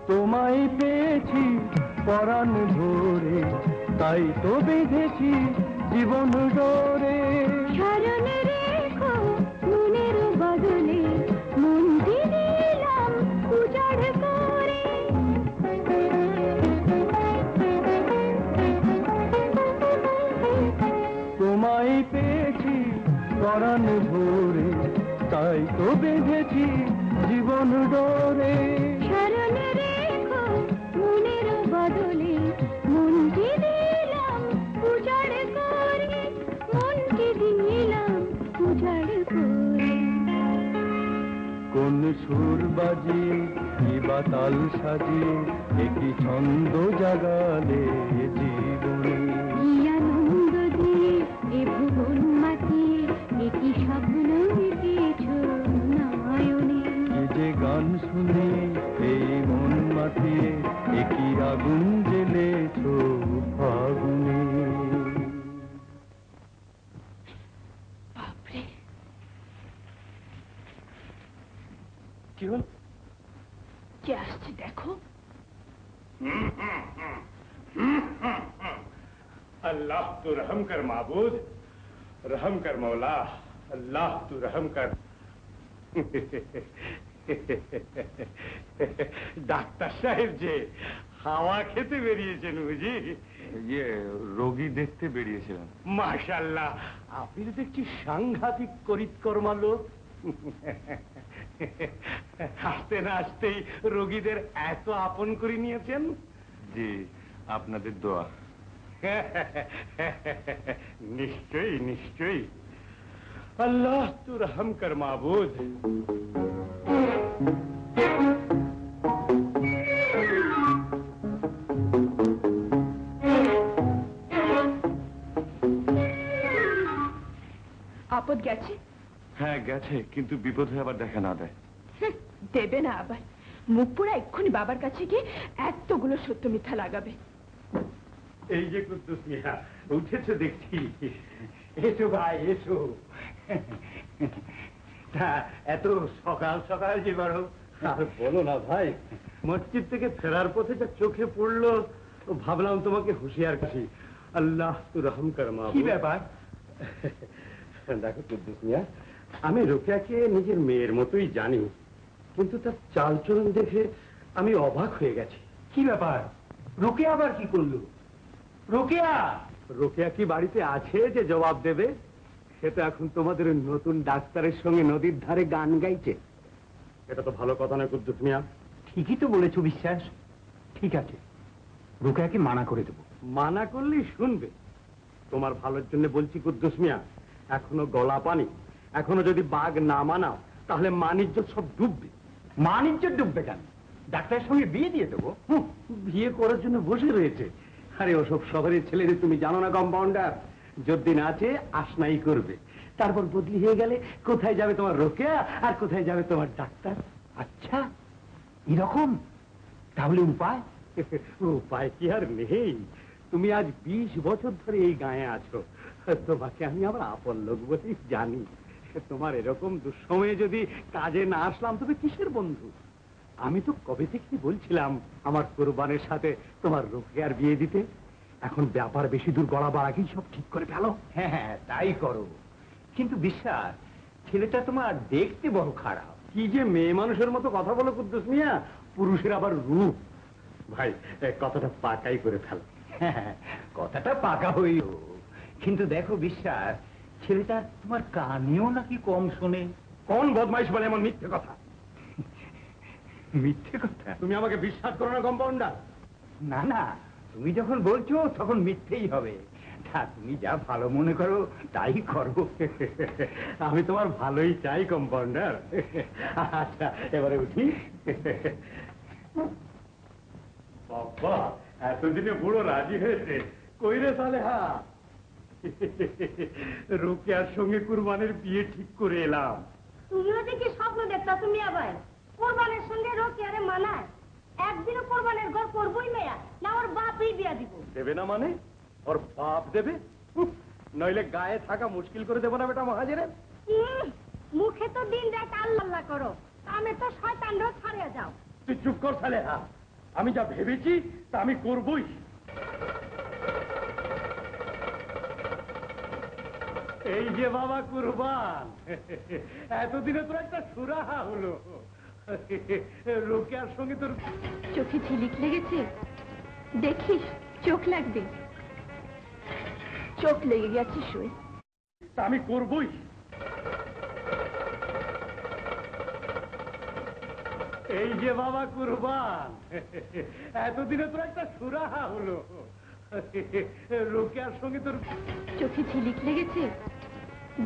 তোমায় পেয়েছি পরাণ ভরে, তাই তো বেঁধেছি জীবন ডোরে। স্মরণে রেখো মনের বদলে, মন দিলাম উজাড় করে। তোমায় পেয়েছি পরাণ ভরে, তাই তো বেঁধেছি জীবন ডোরে। স্মরণে রেখো মনের বদলে, মনকে দিলাম উজাড় করে, মনকে দিলাম উজাড় করে। কোন সুর বাজিয়ে কিবা তাল সাজিয়ে, একই ছন্দ জাগালে জীবনে। কি আনন্দ দিয়ে এ ভুবন মাতিয়ে, একই স্বপ্ন এঁকেছ নয়নে। কি যে গান শুনি এই মন মাতিয়ে, একই আগুন জ্বেলেছ ফাগুনে। বাপরে, কি হল? কে আসছে দেখো। अल्लाह तू रहम कर माबूद, रहम कर मौला, अल्लाह तू रहम कर। ডাক্তার সাহেব যে হাওয়া খেতে বেরিয়েছেন বুঝি? ইয়ে রোগী দেখতে বেরিয়েছিলেন। মাশাআল্লাহ, আপনি তো দেখছি সাংঘাতিক করিতকর্মা লোক। আসতে না আসতেই রোগীদের এত আপন করে নিয়েছেন। জি, আপনাদের দোয়া। নিশ্চয়ই নিশ্চয়ই। আল্লাহ তু রহম কর মাবুদ। আপদ গেছে? হ্যাঁ গেছে, কিন্তু বিপদ হয়ে আবার দেখা না দেয়। দেবে না আবার, মুখ পুরা এক্ষুনি বাবার কাছে গিয়ে এতগুলো সত্য মিথ্যা লাগাবে। এই যে কুদ্দুস মিয়া উঠেছো দেখছি। এসো ভাই এসো। তা এত সকাল সকাল যে বড়। আর বলো না ভাই, মসজিদ থেকে ফেরার পথে যা চোখে পড়লো, ভাবলাম তোমাকে হুঁশিয়ার করছি। আল্লাহ তু রহম কর মা। কি ব্যাপার? দেখো কুদ্দুস মিয়া, আমি রোকেয়াকে নিজের মেয়ের মতোই জানি, কিন্তু তার চালচলন দেখে আমি অবাক হয়ে গেছি। কি ব্যাপার? রোকেয়া আবার কি করলো? রোকেয়া, রোকেয়া কি বাড়িতে আছে যে জবাব দেবে? সে তো এখন তোমাদের নতুন ডাক্তারের সঙ্গে নদীর ধারে গান গাইছে। এটা তো ভালো কথা নয় কুদ্দুস মিয়া। ঠিকই তো বলেছো বিশ্বাস। ঠিক আছে, রোকেয়াকে মানা করে দেবো। মানা করলেই শুনবে? তোমার ভালোর জন্য বলছি কুদ্দুস মিয়া, এখনো গলা পানি। এখনো যদি বাঘ না মানাও, তাহলে মানিজ্য সব ডুববে। মানিজ্য ডুববে কেন? ডাক্তারের সঙ্গে বিয়ে দিয়ে দেবো। বিয়ে করার জন্য বসে রয়েছে। আরে ওসব শহরের ছেলেদের তুমি জানো না কম্পাউন্ডার? যতদিন আছে আসনাই করবে, তারপর বদলি হয়ে গেলে কোথায় যাবে তোমার রোকেয়া আর কোথায় যাবে তোমার ডাক্তার? আচ্ছা এরকম? তাহলে উপায়? উপায় কি আর নেই? তুমি আজ 20 বছর ধরে এই গাঁয়ে আছো, তোমাকে আমি আমার আপন লোক বলেই জানি। তোমার এরকম দুঃসময়ে যদি কাজে না আসলাম তবে কিসের বন্ধু? আমি তো কবে থেকে বলছিলাম আমার কোরবানের সাথে তোমার রোকেয়ার বিয়ে দিতে। এখন ব্যাপার বেশি দূর গড়াবার আগেই সব ঠিক করে ফেলো। হ্যাঁ তাই করো, কিন্তু বিশ্বাস ছেলেটা তোমার দেখতে বড় খারাপ। কি যে মেয়ে মানুষের মতো কথা বলো কুদ্দুস মিয়া, পুরুষের আবার রূপ। ভাই কথাটা পাকাই করে ফেলো। হ্যাঁ কথাটা পাকা হইল, কিন্তু দেখো বিশ্বাস, ছেলেটা তোমার কানেও নাকি কম শোনে। কোন বদমাইশ বলে এমন মিথ্যে কথা? মিথ্যে কথা? তুমি আমাকে বিশ্বাস করো না কম্পাউন্ডার? না না, তুমি যখন বলছো তখন মিথ্যেই হবে। তা তুমি যা ভালো মনে করো তাই করো। আমি তোমার ভালোই চাই কম্পাউন্ডার। আচ্ছা এবারে উঠি। বাবা, এতদিনে বুড়ো রাজি হয়েছে। কইরে সালেহা, রোকেয়ার সঙ্গে কুরবানের বিয়ে ঠিক করে এলাম। তুমিও দেখি স্বপ্ন দেখতা তুমি আবার কোরবানের সঙ্গে রোকেয়ারে মানায়? একদিনও কোরবানের ঘর করবই মেয়া, না ওর বাপই বিয়া দিব। দেবে না মানে? ওর বাপ দেবে? নইলে গায়ে থাকা মুশকিল করে দেবো না বেটা মহাজের। মুখে তো দিন রাত আল্লাহ করো, কামে তো শয়তানরাও ছাড়িয়ে যাও। তুই চুপ কর সালেহা, আমি যা ভেবেছি তা আমি করবই। এই যে বাবা কুরবান, এতদিনে তোর একটা সুরাহা হলো। রোকেয়ার সঙ্গে তোর চোখে ঝিলিক লেগেছে, দেখিস চোখ লাগবে। চোখ লেগে গেছে সই, তা আমি করবই। এই যে বাবা কুরবান, এতদিনে তোর একটা সুরাহা হলো। রোকেয়ার সঙ্গে তোর চোখে ঝিলিক লেগেছে,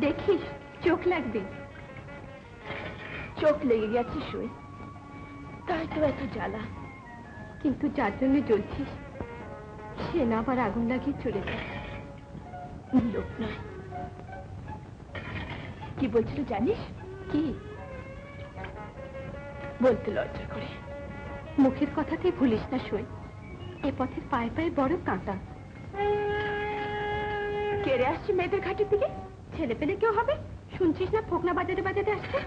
দেখিস চোখ লাগবে। চোখ লেগে গেছে সই, তাই তো এত জ্বালা। কিন্তু যার জন্য জ্বলছিস সে না আবার আগুন লাগিয়ে চলে যায়। লোক নয়। কি বলছিল জানিস? কি বলতে লজ্জা করে? মুখের কথাতে ভুলিস না সই, এ পথের পায়ে পায়ে বড় কাঁটা। কেড়ে আসছে মেয়েদের ঘাটের দিকে, ছেলে পেলে কেউ হবে? শুনছিস না ফোকনা বাজাতে বাজাতে আসছে?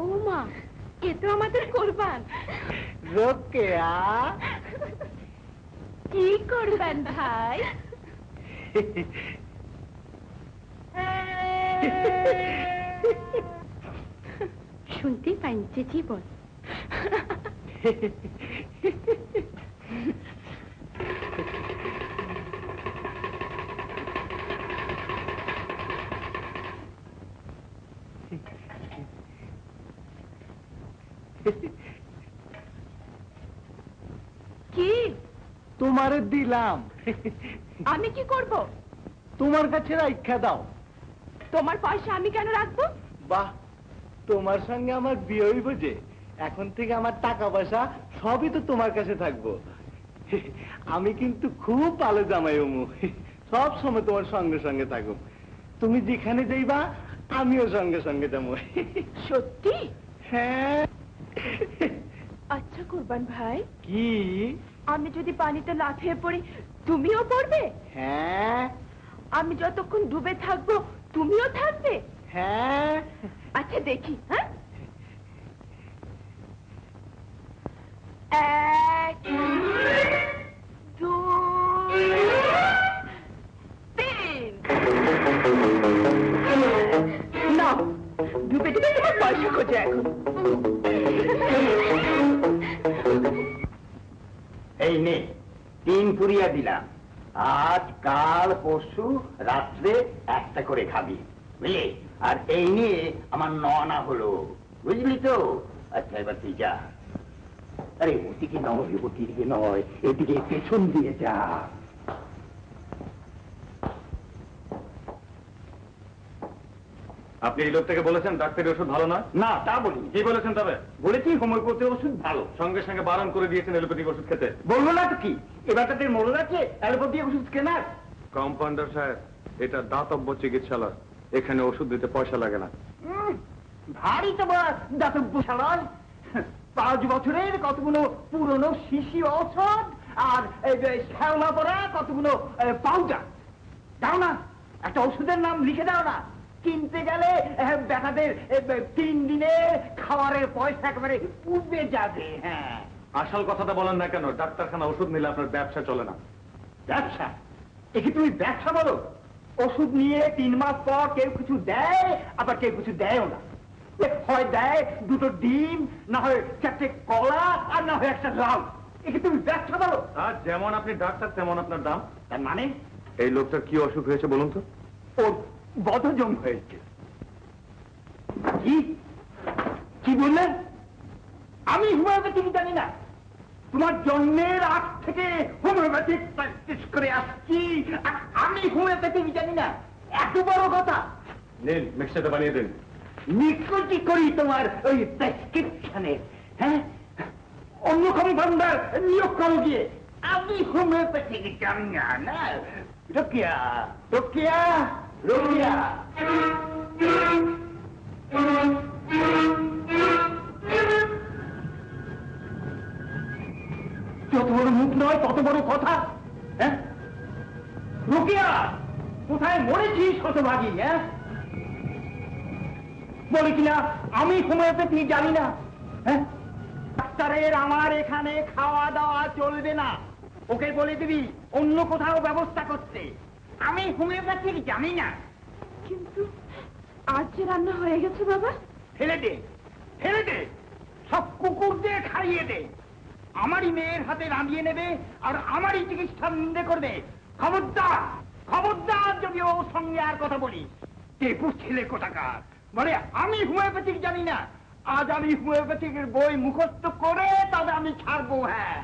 ও মা, এ তো আমাদের কোরবান। রোকেয়া, কি করবেন ভাই? শুনতেই পাইনি, চেঁচিয়ে বল। কি তোমারে দিলাম। আমি কি করব? তোমার কাছে রাইখা দাও। তোমার পয়সা আমি কেন রাখবো? বাহ, তোমার সঙ্গে আমার বিয়ে হইব যে, এখন থেকে আমার টাকা পয়সা সবই তো তোমার কাছে থাকবো। আমি কিন্তু খুব ভালো জামাই হমু, সব সময় তোমার সঙ্গে সঙ্গে থাকবো। তুমি যেখানে যাইবা আমিও সঙ্গে সঙ্গে যাবো। সত্যি? হ্যাঁ। আচ্ছা কোরবান ভাই, কি? আমি যদি পানিতে লাফিয়ে পড়ি তুমিও পড়বে? হ্যাঁ। আমি যতক্ষণ ডুবে থাকবো তুমিও থাকবে? হ্যাঁ। আচ্ছা দেখি। হ্যাঁ, 1 2 3। না, ডুবে ডুবে তোমার পয়সা খোঁজে এখন। এই নে 3 পুরিয়া দিলাম। আজ কাল পরশু রাত্রে একটা করে খাবি, বুঝলি? আর এই নিয়ে আমার ননা হলো, বুঝলি তো? আচ্ছা এবার তুই যা। আরে ওদিকে নয়, ওদিকে নয়, এদিকে পেছন দিয়ে যা। আপনি এই লোকটাকে বলেছেন ডাক্তারের ওষুধ ভালো না? না, তা বলি। কি বলেছেন তবে? বলেছি হোমিওপ্যাথি ওষুধ ভালো। সঙ্গে সঙ্গে বারণ করে দিয়েছেন এলোপ্যাথিক ওষুধ খেতে। বলবো না তো কি, এবার তাদের মনে আছে অ্যালোপ্যাথি ওষুধ কেনার? কম্পাউন্ডার সাহেব, এটা দাতব্য চিকিৎসালয়, এখানে ওষুধ দিতে পয়সা লাগে না। ভারী তো দাতব্যশালয়। 5 বছরের কতগুলো পুরনো শিশি ঔষধ আর শ্যাওলা পড়া কতগুলো পাউডার। দাও না, একটা ওষুধের নাম লিখে দাও না। কিনতে গেলে বেটাদের 3 দিনের খাবারের পয়সা একেবারে উঠবে যাবে। হ্যাঁ, আসল কথাটা বলেন না কেন? ডাক্তারখানা ওষুধ নিলে আপনার ব্যবসা চলে না। ব্যবসা? একে তুমি ব্যবসা বলো? ওষুধ নিয়ে 3 মাস পর কেউ কিছু দেয়, আবার কেউ কিছু দেয়ও না। হয় দেয় 2টো ডিম, না হয় 4টে কলা, আর না হয় একটা লাউ। একে তুমি ব্যবসা বলো? আর যেমন আপনি ডাক্তার তেমন আপনার দাম। তার মানে? এই লোকটার কি অসুখ হয়েছে বলুন তো? ওর বদহজম হয়েছে। কি কি বললেন? আমি হোমিওপ্যাথি জানি না? তোমার জন্মের আগ থেকে হোমিওপ্যাথি প্র্যাকটিস করে আসছি, আর আমি হোমিওপ্যাথি জানি না? এত বড় কথা? নিন মিক্সারটা বানিয়ে দিন। নিকুচি করি তোমার ওই প্রেসক্রিপশনে, হ্যাঁ? অন্য কম্পাউন্ডার নিয়োগ করো গিয়ে, আমি হোমিওপ্যাথিক জানি না। রোকিয়া, রোকিয়া, রোকিয়া। যত বড় মুখ নয় তত বড় কথা, হ্যাঁ? রোকিয়া, কোথায় মরেছিস শতভাগী? হ্যাঁ, বলে কিনা আমি হোমিওপ্যাথি জানি না। হ্যাঁ, ডাক্তারের আমার এখানে খাওয়া দাওয়া চলবে না, ওকে বলে দিবি অন্য কোথাও ব্যবস্থা করতে। আমি হোমিওপ্যাথি জানি না। কিন্তু আজ যে রান্না হয়ে গেছে বাবা। ফেলে দে, ফেলে দে, সব কুকুরদের খাইয়ে দে। আমারই মেয়ের হাতে রাঁধিয়ে নেবে আর আমারই চিকিৎসা নিন্দে করবে। খবরদার, খবরদার যদি ওর সঙ্গে আর কথা বলিস। টেপুর ছেলে কোথাকার বলে আমি হোমিওপ্যাথিক জানি না। আজ আমি হোমিওপ্যাথিকের বই মুখস্থ করে তবে আমি ছাড়বো। হ্যাঁ,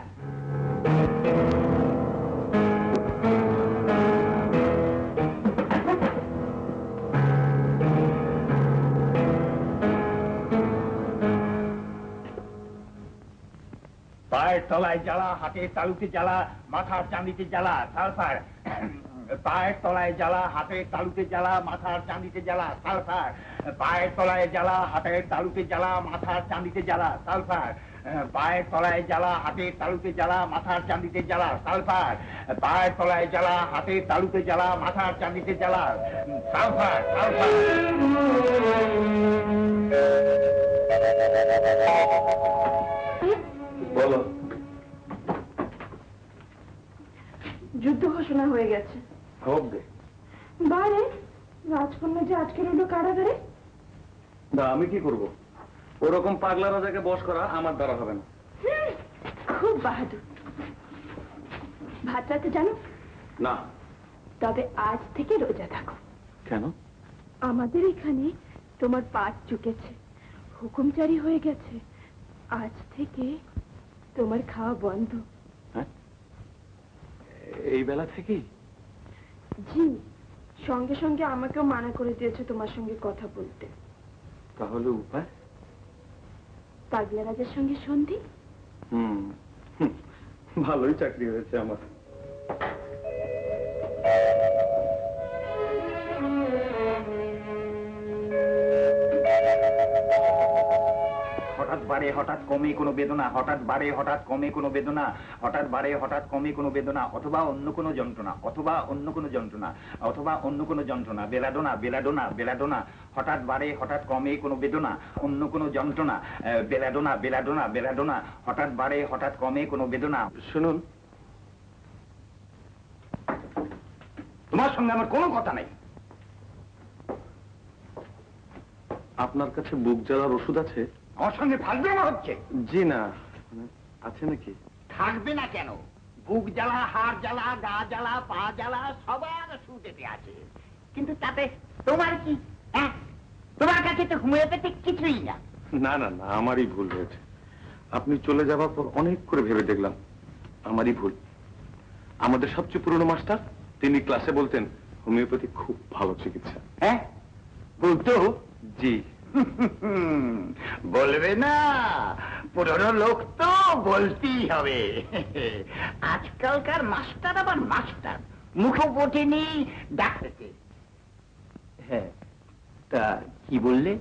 পায়ের তলায় জ্বালা, হাতের তালুতে জ্বালা, মাথার চাঁদিতে জ্বালা, সালফার। পায়ের তলায় জ্বালা, হাতের তালুতে জ্বালা, মাথার চাঁদিতে জ্বালা, সালফার। পায়ের তলায় জ্বালা, হাতের তালুতে জ্বালা, মাথার চাঁদিতে জ্বালা, সালফার। পায়ের তলায় জ্বালা, হাতের তালুতে জ্বালা, মাথার চাঁদিতে জ্বালা, সালফার। পায়ের তলায় জ্বালা, হাতের তালুতে জ্বালা, মাথার চাঁদিতে জ্বালা, সালফার, সালফার। বলো। যুদ্ধ ঘোষণা হয়ে গেছে। হোক গে। বারে রাজকন্যা যে আজকে রইল কারাগারে। না, আমি কি করব? ওরকম পাগলা রাজাকে বশ করা আমার দ্বারা হবে না। খুব বাহাদুর। ভাত রাতে জানো? না। তবে আজ থেকে রোজা থাকো। কেন? আমাদের এখানে তোমার পাঠ চুকেছে, হুকুম জারি হয়ে গেছে। আজ থেকে তোমার খাওয়া বন্ধ। হ্যাঁ, এই বেলা থেকেই? জি, সঙ্গে সঙ্গে আমাকেও মানা করে দিয়েছে তোমার সঙ্গে কথা বলতে। তাহলে উপায়? পাগলা রাজার সঙ্গে সন্ধি। ভালোই চাকরি হয়েছে আমার। হঠাৎ বাড়ে হঠাৎ কমে কোনো বেদনা, হঠাৎ বাড়ে হঠাৎ কমে কোনো বেদনা, হঠাৎ বাড়ে হঠাৎ কমে কোনো বেদনা, অথবা অন্য কোনো যন্ত্রণা, অথবা অন্য কোনো যন্ত্রণা, অথবা অন্য কোনো যন্ত্রণা, বেলাডোনা, বেলাডোনা, বেলাডোনা। হঠাৎ বাড়ে হঠাৎ কমে কোনো বেদনা, অন্য কোনো যন্ত্রণা, বেলাডোনা, বেলাডোনা, বেলাডোনা। হঠাৎ বাড়ে হঠাৎ কমে কোনো বেদনা। শুনুন, তোমার সঙ্গে আমার কোনো কথা নেই। আপনার কাছে বুক জ্বালার ওষুধ আছে? আমার সঙ্গে ফালবে না হচ্ছে? জি না, আছে নাকি? থাকবে না কেন? বুক জ্বালা, হাড় জ্বালা, গা জ্বালা, পা জ্বালা সবার সুদেতে আছে। কিন্তু তাতে তোমার কি? হ্যাঁ, তোমার কাছে তো হোমিওপ্যাথিক কিছুই না। না না না, আমারই ভুল হয়েছে। আপনি চলে যাবার পর অনেক করে ভেবে দেখলাম আমারই ভুল। আমাদের সবচেয়ে পুরনো মাস্টার, তিনি ক্লাসে বলতেন হোমিওপ্যাথি খুব ভালো চিকিৎসা। হ্যাঁ, বলতো? জি। বলবে না? পুরনো লোক তো বলতেই হবে। আজকালকার মাস্টার আবার মাস্টার, মুখে ওঠেনি ডাকতে। হ্যাঁ, তা কি বললে?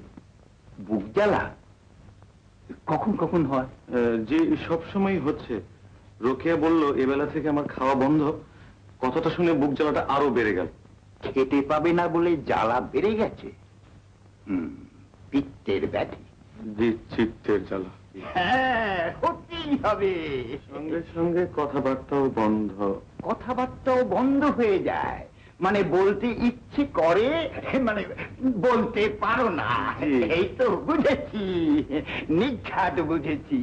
বুক জ্বালা কখন কখন হয়? যে সবসময় হচ্ছে। রোকেয়া বলল এবেলা থেকে আমার খাওয়া বন্ধ। কথাটা শুনে বুক জ্বালাটা আরো বেড়ে গেল। খেতে পাবে না বলে জ্বালা বেড়ে গেছে? পিত্তের ব্যাধি। জি, চিত্তের জ্বালা। হ্যাঁ, হতেই হবে। সঙ্গে সঙ্গে কথাবার্তাও বন্ধ। কথাবার্তাও বন্ধ হয়ে যায় মানে বলতে ইচ্ছে করে, মানে বলতে পারো না। এই তো বুঝেছি, নিঘাত বুঝেছি।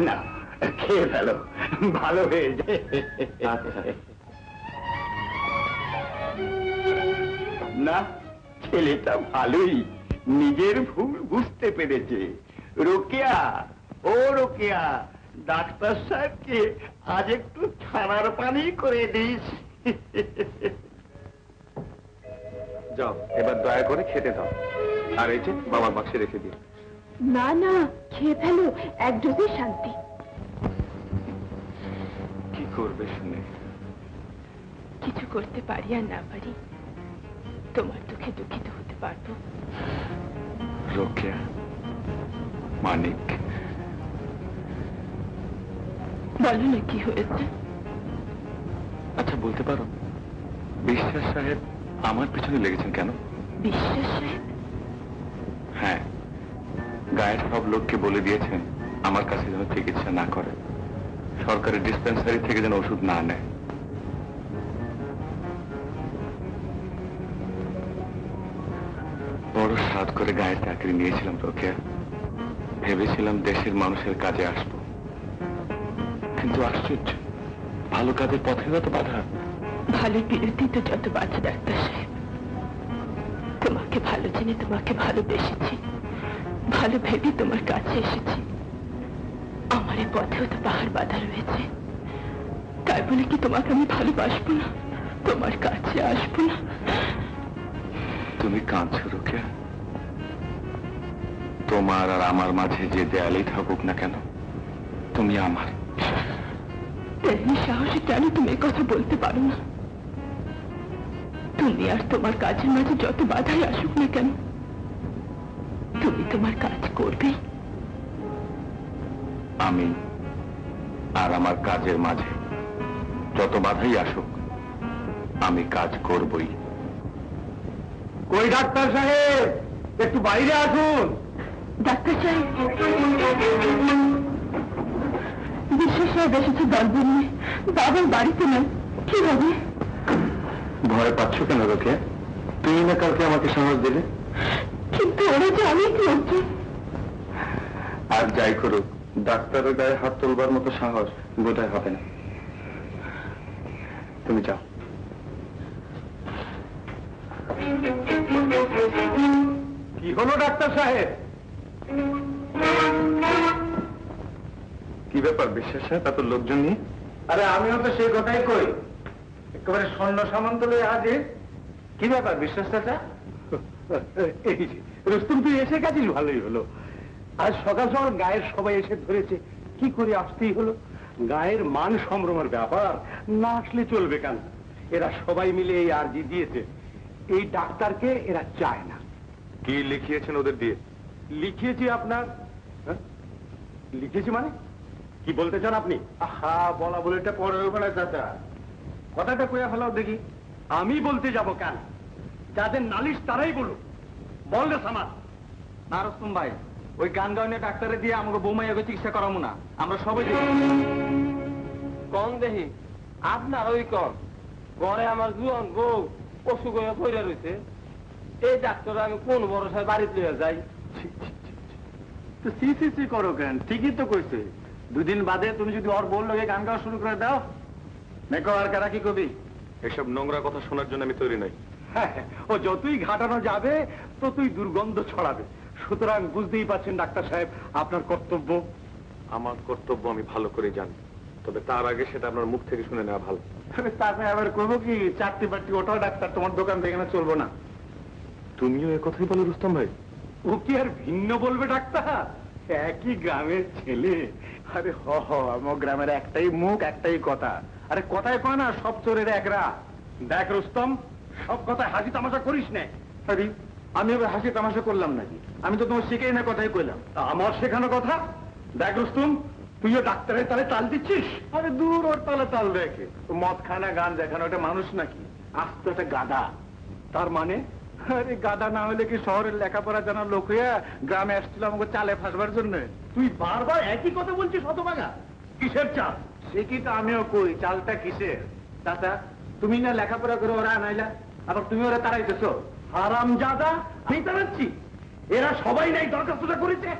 না, খেয়ে ফেলো, ভালো হয়ে যায়। না, ছেলেটা ভালোই নিজের ভুল বুঝতে পেরেছে। রোকেয়া, ও রোকেয়া, ডাক্তার সাহেবকে আজ একটু ছানার পানি করে দিস। যাও, এবার দয়া করে খেতে দাও। আর এই যে বাবার বাক্সে রেখে দিও। না না, খেয়ে ফেলো, এক ডোজে শান্তি। কি করবে শুনে? কিছু করতে পারি আর না পারি, তোমার দুঃখে দুঃখিত হতে পারবো। রোকেয়া, মানিক, বলো না কি হয়েছে। আচ্ছা বলতে পারো বিশ্বাস সাহেব আমার পিছনে লেগেছেন কেন? বিশ্বাস সাহেব? হ্যাঁ, গায়ের সব লোককে বলে দিয়েছেন আমার কাছে যেন চিকিৎসা না করে, সরকারি ডিসপেন্সারি থেকে যেন ওষুধ না নেয়। বড় সাধ করে গায়ের চাকরি নিয়েছিলাম রোকেয়া, ভেবেছিলাম দেশের মানুষের কাজে আসবো, কিন্তু আশ্চর্য, ভালো কাজের পথে যত বাধা। ভালো বিরোধী তো যত বাধা ডাক্তার সাহেব। তোমাকে ভালো জেনে তোমাকে ভালোবেসেছি, ভালো ভেবে তোমার কাছে এসেছি। আমার এই পথেও তো পাহাড় বাধা রয়েছে, তাই বলে কি তোমাকে আমি ভালোবাসবো না, তোমার কাছে আসবো না? তুমি কাঁদছো রোকেয়া, তোমার আর আমার মাঝে যে দেয়ালেই থাকুক না কেন, তুমি আমার। তেমনি সাহসে কেন তুমি এই কথা বলতে পারো না? তুমি আর তোমার কাজের মাঝে যত বাধাই আসুক না কেন, তুমি তোমার কাজ করবে। আমি আর আমার কাজের মাঝে যত বাধাই আসুক, আমি কাজ করবই। কই ডাক্তার সাহেব, একটু বাইরে আসুন। ডাক্তার সাহেব, বিশ্বাস সাহেব এসেছে দলবল নিয়ে, বাবার বাড়িতে নেই, কি হবে? ভয় পাচ্ছ কেন রোকেয়া? তুমি না কালকে আমাকে সাহস দিলে। কিন্তু ওরা যে অনেক লোকজন। আর যাই করুক, ডাক্তারের গায়ে হাত তোলবার মতো সাহস বোধহয় হবে না। তুমি যাও। কি হলো ডাক্তার সাহেব? কি ব্যাপার বিশ্বাস সাহেব, এত লোকজন নিয়ে? আরে আমিও তো সেই কথাই কই, একেবারে স্বর্ণ সামন্ত লয়ে হাজির। কি ব্যাপার বিশ্বাস চাচা? এই যে রুস্তুম, তুই এসে গেছিস, ভালোই হলো। আজ সকাল সকাল গায়ের সবাই এসে ধরেছে, কি করে আসতেই হলো। গায়ের মান সম্ভ্রমের ব্যাপার, না আসলে চলবে কেন? এরা সবাই মিলে এই আর্জি দিয়েছে, এই ডাক্তারকে এরা চায় না। কি লিখিয়েছেন ওদের দিয়ে? লিখিয়েছি আপনার। হ্যাঁ? লিখেছি মানে কি বলতে চান আপনি? আহা, বলা বলে এটা পরে হবে না চাচা, কথাটা কইয়া ফেলাও দেখি। আমি বলতে যাব কেন? যাদের নালিশ তারাই বলুক। বল রে সামাদ। না রুস্তম ভাই, ওই গান গাওয়ানো ডাক্তারে দিয়ে আমাকে বৌমাইয়াকে চিকিৎসা করাবো না, আমরা সবাই কম দেখি। আপনার ওই কম ঘরে আমার জুয়ান বউ অসুখ হয়ে পড়ে রয়েছে, এই ডাক্তার আমি কোন ভরসায় বাড়িতে লইয়া যাই? তো সি করো কেন? ঠিকই তো কইছে, দুদিন বাদে তুমি যদি ওর বল লগে গান গাওয়া শুরু করে দাও, মেকো আর কারা কি কবি? এসব নোংরা কথা শোনার জন্য আমি তৈরি নই। ও যতই ঘাটানো যাবে ততই দুর্গন্ধ ছড়াবে। সুতরাং বুঝতেই পারছেন ডাক্তার সাহেব, আপনার কর্তব্য। আমার কর্তব্য আমি ভালো করে জানি, তবে তার আগে সেটা আপনার মুখ থেকে শুনে নেওয়া ভালো। তারপরে আবার করবো কি, চারটি পাটি ওঠাও ডাক্তার, তোমার দোকান থেকে না চলবো না। তুমিও এ কথাই বলো রুস্তম ভাই? ও কি আর ভিন্ন বলবে ডাক্তার? একই গ্রামের ছেলে। আরে আমার গ্রামের একটাই মুখ, একটাই কথা। আরে কথায় কয় না সব চোরের একরা। দেখ রুস্তম, সব কথায় হাসি তামাশা করিস না। আরে আমি আবার হাসি তামাশা করলাম নাকি? আমি তো তোমার শিখেই না কথাই কইলাম। আমার শেখানো কথা। দেখ রুস্তম, তুইও ডাক্তারের তালে তাল দিচ্ছিস। আরে দূর, ওর তালে তাল দেখে মদ খানা গান দেখানো, ওটা মানুষ নাকি? আস্ত একটা গাদা। তার মানে? আরে গাদা না হলে কি শহরের লেখাপড়া জানার লোক হইয়া গ্রামে আসছিল আমাকে চালে ফাঁসবার জন্য? তুই বারবার একই কথা বলছিস হতভাগা। কিসের চাল? সে কি তো আমিও কই, চালটা কিসের? চাচা, তুমি না লেখাপড়া করে ওরা আনাইলা, আবার তুমি ওরা তাড়াইতেছো। হারামজাদা, আমি তাড়াচ্ছি? এরা সবাই নাই দরখাস্তটা করেছে।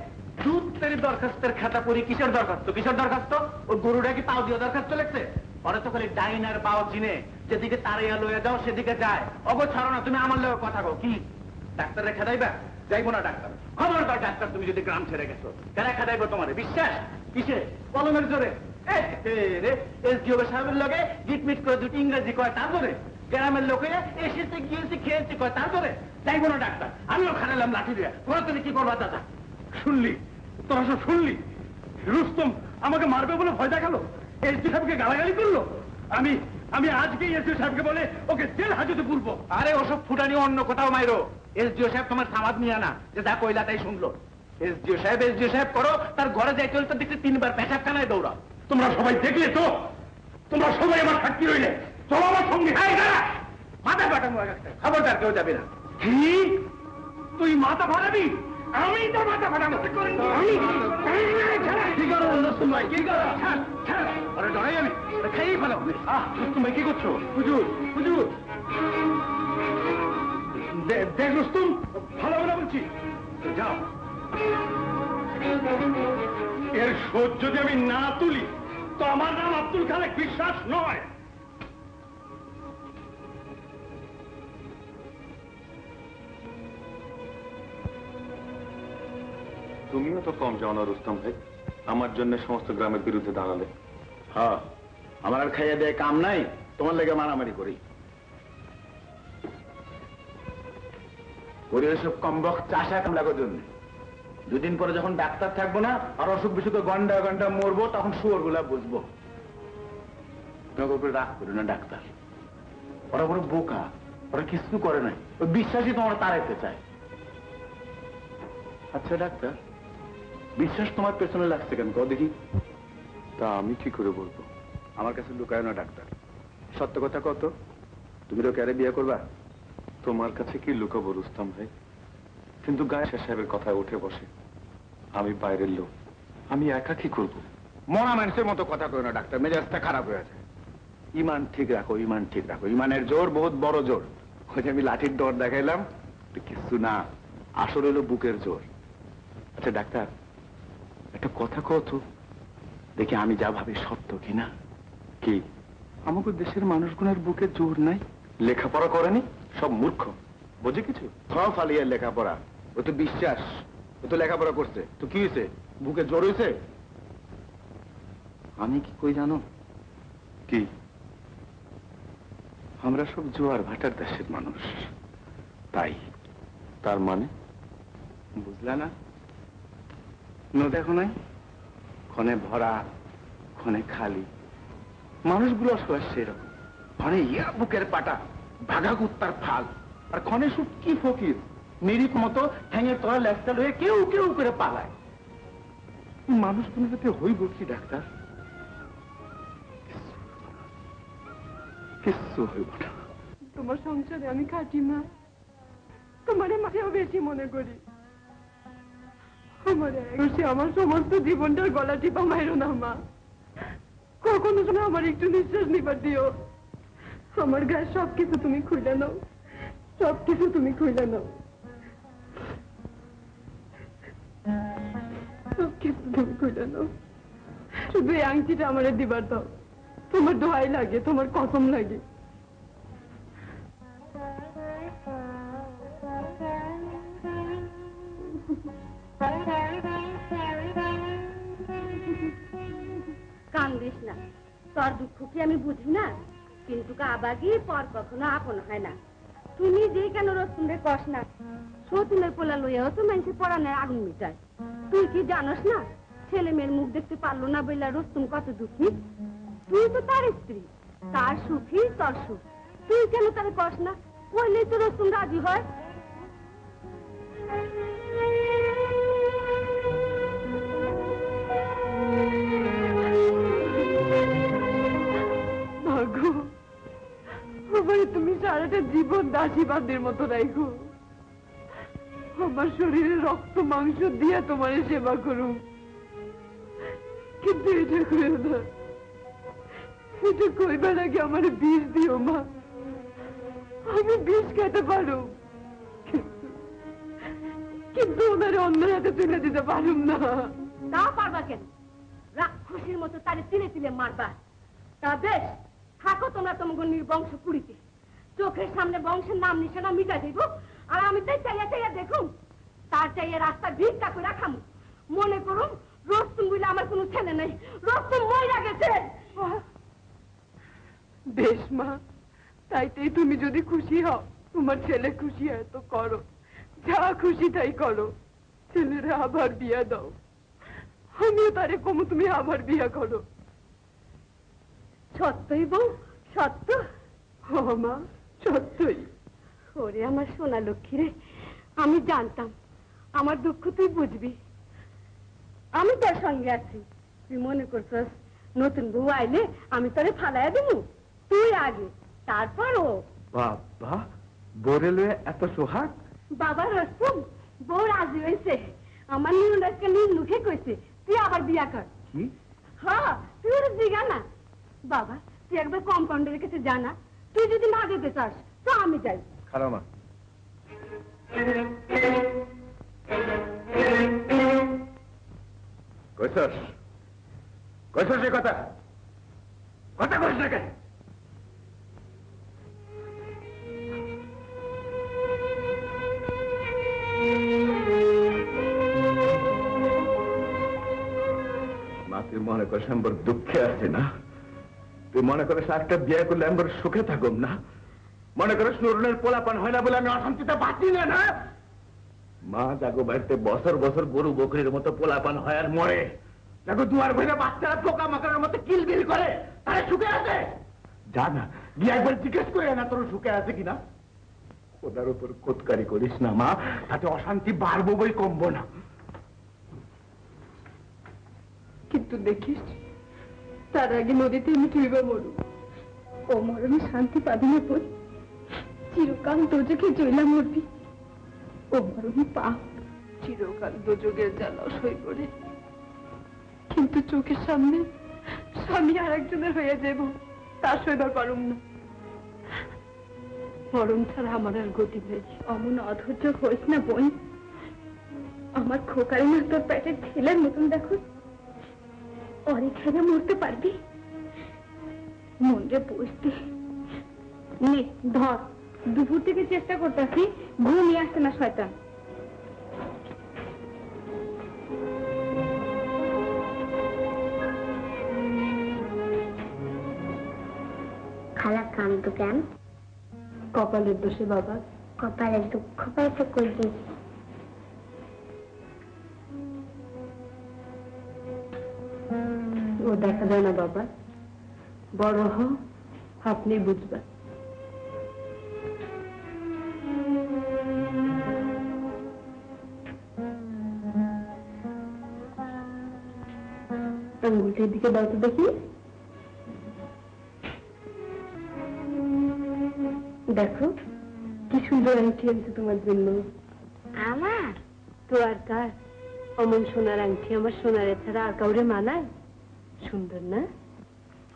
দুধ তেরি দরখাস্তের খাতা পড়ি কিসের দরখাস্ত কিসের দরখাস্ত? ওই গরুটা কি পাও দিয়ে দরখাস্ত লেখছে? পরে তো খালি ডাইন আর পাও চিনে, যেদিকে তাড়াইয়া লইয়া যাও সেদিকে যায়। অগো ছাড়ো না, তুমি আমার লগে কথা কও। কি ডাক্তার রেখা দেইবা? যাইবো না ডাক্তার, খবরদার ডাক্তার। তুমি যদি গ্রাম ছেড়ে গেছো, রেখা দেইবো তোমার বিশ্বাস কিসে? কলমের জোরে? এসডিও সাহেবের লগে গিটমিট করে দুটি ইংরেজি কয় তার জোরে? গ্রামের লোকেরা এসেছে গিয়েছে খেয়েছে কয় তার জোরে? যাইবো না ডাক্তার। আমিও খানালাম লাঠি দিয়ে। তোরা তুমি কি করবা দাদা? শুনলি? তোরা সব শুনলি? রুস্তম আমাকে মারবে বলে ভয় দেখালো, এসডি সাহেবকে গালাগালি করলো। আমি আজকেই এসডিও সাহেবকে বলে ওকে জেল হাজতে পুরবো। আরে ওসব ফুটানি অন্য কোথাও মাইরো। এসডিও সাহেব তোমার সামাদ নিয়ে না যে যা কইলা তাই শুনলো। এসডিও সাহেব করো, তার ঘরে যাই চলতে দেখতে 3 বার পেশাবখানায় দৌড়াও। তোমরা সবাই দেখলে তো? তোমরা সবাই আমার সাক্ষী রইলে। চলো আমার সঙ্গে। মাথা ফাটানো খবরদার কেউ যাবে না। কি তুই মাথা ফাটাবি? আমি তো মাথা ফাটাবো। কি করো কি করো? আরে ডরাই আমি খাইয়ে ফেলো। তুমি কি করছো? হুজুর হুজুর দেখ রুস্তুম, ভালো ভালো বলছি, যাও। এর শোধ যদি আমি না তুলি তো আমার নাম আব্দুল খালেক বিশ্বাস নয়। তুমিও তো কম যাও না রুস্তম ভাই, আমার জন্য সমস্ত গ্রামের বিরুদ্ধে দাঁড়ালে। হ্যাঁ, আমার আর খাইয়া দেয় কাম নাই, তোমার লেগে মারামারি করি। সব কমবক চাষা কামলাগোর জন্য। দুদিন পরে যখন ডাক্তার থাকবো না আর অসুখ বিসুখে ঘন্টা ঘন্টা মরবো, তখন শুয়োর গুলা বুঝবো। রাগ করি না ডাক্তার, ওরা বড় বোকা, ওরা কিছু করে নাই, ওই বিশ্বাসই তোমার তাড়াইতে চায়। আচ্ছা ডাক্তার, বিশ্বাস তোমার পেছনে লাগছে কেন কও দেখি? তা আমি কি করে বলবো? আমার কাছে লুকায় না ডাক্তার, সত্য কথা কত। তুমি তো ক্যারে বিয়ে করবা? তোমার কাছে কি লুকাবো রুস্তম ভাই? কিন্তু গায়ে সাহেবের কথায় উঠে বসে। আমি বাইরের লোক, আমি একা কি করবো? মরা মানুষের মতো কথা কই না ডাক্তার, মেজাজটা খারাপ হয়ে আছে। ইমান ঠিক রাখো, ইমান ঠিক রাখো। ইমানের জোর বহুত বড় জোর। ওই যে আমি লাঠির ডর দেখাইলাম, কিছু না, আসল হলো বুকের জোর। আচ্ছা ডাক্তার, একটা কথা কত দেখি আমি যা ভাবি সত্য কিনা। কি? আমাকে দেশের মানুষগুলোর বুকে জোর নাই? লেখাপড়া করেনি, সব মূর্খ, বোঝে কিছু? সব ফালিয়ার লেখাপড়া, ও তো বিশ্বাস, ও তো লেখাপড়া করছে, তো কি হয়েছে? বুকে জোর হয়েছে? আমি কি কই জানো? কি? আমরা সব জোয়ার ভাটার দেশের মানুষ, তাই। তার মানে? বুঝলা না? দেখো নাই, ক্ষণে ভরা ক্ষণে খালি। মানুষগুলো আসলে সেরকম, ক্ষণে ইয়া বুকের পাটা, ভাগা কুত্তার ফাল, আর ক্ষণে সুট কি ফকির, নিরিপ মতো ঠ্যাঙের তলা ল্যাপটাল হয়ে কেউ কেউ করে পালায়। মানুষগুলোতে হইব কি ডাক্তার? কিচ্ছু হইব না। তোমার সংসারে আমি খাটি না, তোমার মাঝেও বেশি মনে করি। আমার সমস্ত জীবনটার গলা টিপা মাইরো না মা, কখনো শোনো আমার একটু নিঃশ্বাস নিবার দিও। আমার গায়ে সবকিছু তুমি খুলে নাও, সবকিছু তুমি খুলে নাও, সবকিছু তুমি খুলে নাও। শুধু এই আংটিটা আমারে দিবার দাও, তোমার দোহাই লাগে, তোমার কসম লাগে। কান্দিস না, তোর দুঃখ কি আমি বুঝি না? কিন্তু আবাগি পর কখনো আপন হয় না। তুই নিজেই কেন রসুনের কষ না? সতীনের পোলা লইয়াও তো মানুষের পড়ানোর আগুন মিটায়। তুই কি জানোস না ছেলে মেয়ের মুখ দেখতে পারলো না বইলা রসুন কত দুঃখী? তুই তো তার স্ত্রী, তার সুখী তোর সুখ। তুই কেন তার কষ না? বললেই তো রসুন রাজি হয়। ভাগো, তুমি সারাটা জীবন দাসীবাদের মতো রাখো। আমার শরীরে রক্ত মাংস দিয়ে তোমার সেবা করুম, কিন্তু এটা করো না। এটা কইবার আগে আমার বিষ দিও মা, কিন্তু ওনারে অন্যের হাতে তুলে দিতে পারুম না। তা পারবা কেন? রাক্ষসীর মতো তারে তিলে তিলে মারবা। তা বেশ, থাকো তোমরা তোমাকে নির্বংশ পুরীতে। চোখের সামনে বংশের নাম নিশানা মিটা দিব, আর আমি তাই চাইয়া চাইয়া দেখুন। তার চাইয়া রাস্তা ভিক্ষা করে রাখাম। মনে করুন রস্তম বলে আমার কোনো ছেলে নেই, রস্তম মইরা গেছে। বেশ মা, তাইতেই তুমি যদি খুশি হও, তোমার ছেলে খুশি হয় তো করো, যা খুশি তাই করো। ছেলেরা আবার বিয়া দাও, আমিও তারে কমু তুমি আবার বিয়া করো। সত্যই বউ, সত্য? ও মা, সত্যই। ওরে আমার সোনা লক্ষ্মী রে, আমি জানতাম আমার দুঃখ তুই বুঝবি। আমি তোর সঙ্গে আছি। তুই মনে করছস নতুন বউ আইলে আমি তোরে ফালাইয়া দেবো? তুই আগে, তারপর ও। বাবা, বোরে লয়ে এত সোহাগ? বাবা রস্তম, বউ রাজি হয়েছে। আমার নিউরাজকে নিজ মুখে কইছে তুই আবার বিয়া কর। কি? হ্যাঁ, তুই ওর জিগা না। বাবা, তুই একবার কম্পাউন্ডারের কাছে জানা। তুই যদি না যেতে চাস তো আমি যাই। খারাপ মা। কইছস কইছস এ কথা? কথা কইস না কেন? মা, তুই মনে করিস আমি বড় দুঃখে আছি না? তুই মনে করিস একটা বিয়ে করলে আমি বড় সুখে থাকুম না? মনে করিস নুরুনের পোলাপান হয় না বলে আমি অশান্তিতে বাঁচি না? না মা, জাগো বাড়িতে বছর বছর গরু বকরির মতো পোলাপান হয় আর মরে। দেখো দুয়ার ঘরে বাচ্চারা পোকা মাকড়ের মতো কিলবিল করে, তারা সুখে আছে? যা না, গিয়ে একবার জিজ্ঞেস করে না তোর সুখে আছে কিনা। ওদের উপর কোতকারি করিস না মা, তাতে অশান্তি বাড়বো বই কমবো না। কিন্তু দেখিস, তার আগে নদীতে আমি তুইবা মরু। ও মরণে শান্তি পাবি না বই, চিরকাল দোজখে জইলা মরবি। ও মরণে পা চিরকাল দুযোগের জ্বালা সই করে, কিন্তু চোখের সামনে স্বামী আর একজনের হয়ে যাব, তা সইবার পারুম না। মরণ ছাড়া আমার আর গতি নেই। অমন অধৈর্য হইস না বোন। আমার খোকারে না তোর পেটের ছেলের মতন দেখো, অনেক খেলে মরতে পারবি। মনরে বসতে নে, ধর। দুপুর থেকে চেষ্টা করতেছি, ঘুমিয়ে আসছে না শয়তান। খালা কান্ত কেন? কপালের দোষে বাবা। কপালের দুঃখ পাইতে কই দিস? ও দেখা যায় না বাবা, বড় হ, আপনি বুঝবেন। আঙ্গুলটির দিকে দাও তো দেখি। দেখো কি সুন্দর আংটি আনছে তোমার জন্য। আমার তো আর কার? অমন সোনার আংটি আমার সোনারে ছাড়া আর কাউরে মানায়? সুন্দর না?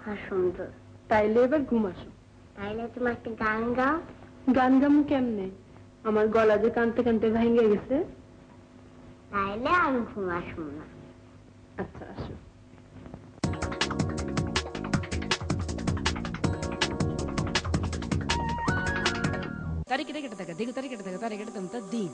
হ্যাঁ সুন্দর। তাইলে এবার ঘুমাসো। তাইলে তোমার একটা গান গাও। গান গামু কেমনে? আমার গলা যে কানতে কানতে ভেঙে গেছে। তাইলে আমি ঘুমাসো না। আচ্ছা, আসো। তারিখে রেখে থাকে, দেখো তারিখে থাকে, তারিখে তার দিন।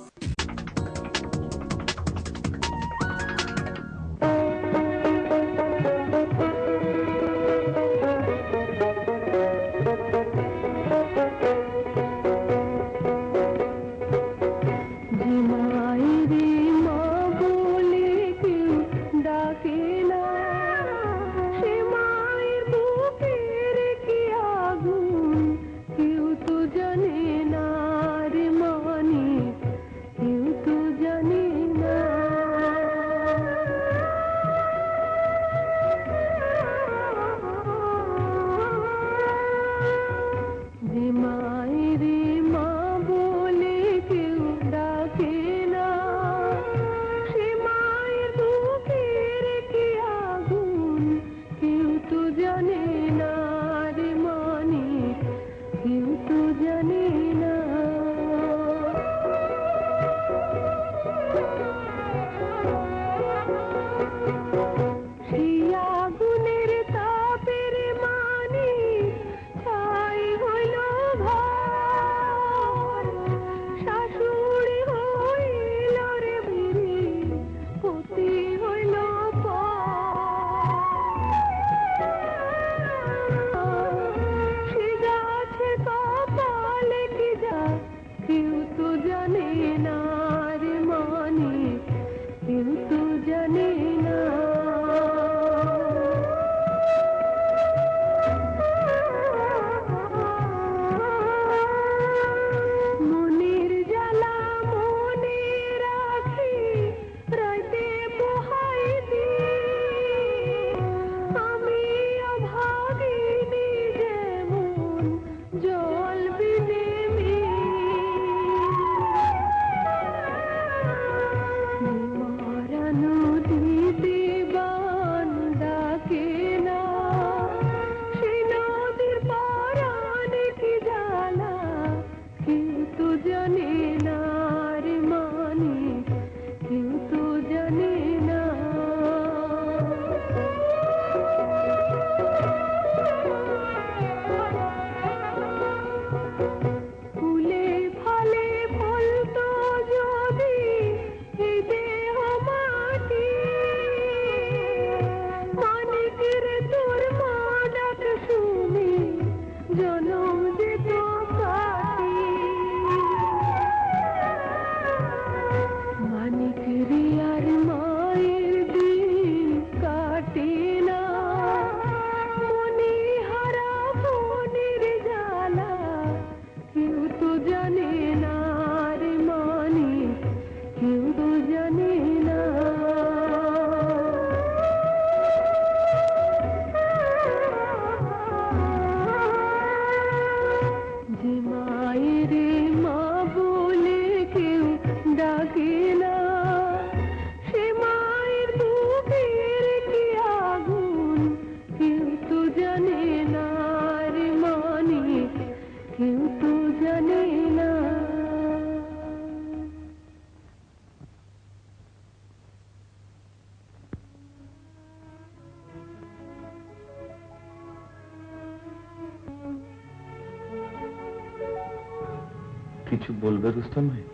কিছু বলবে রুস্তম ভাই?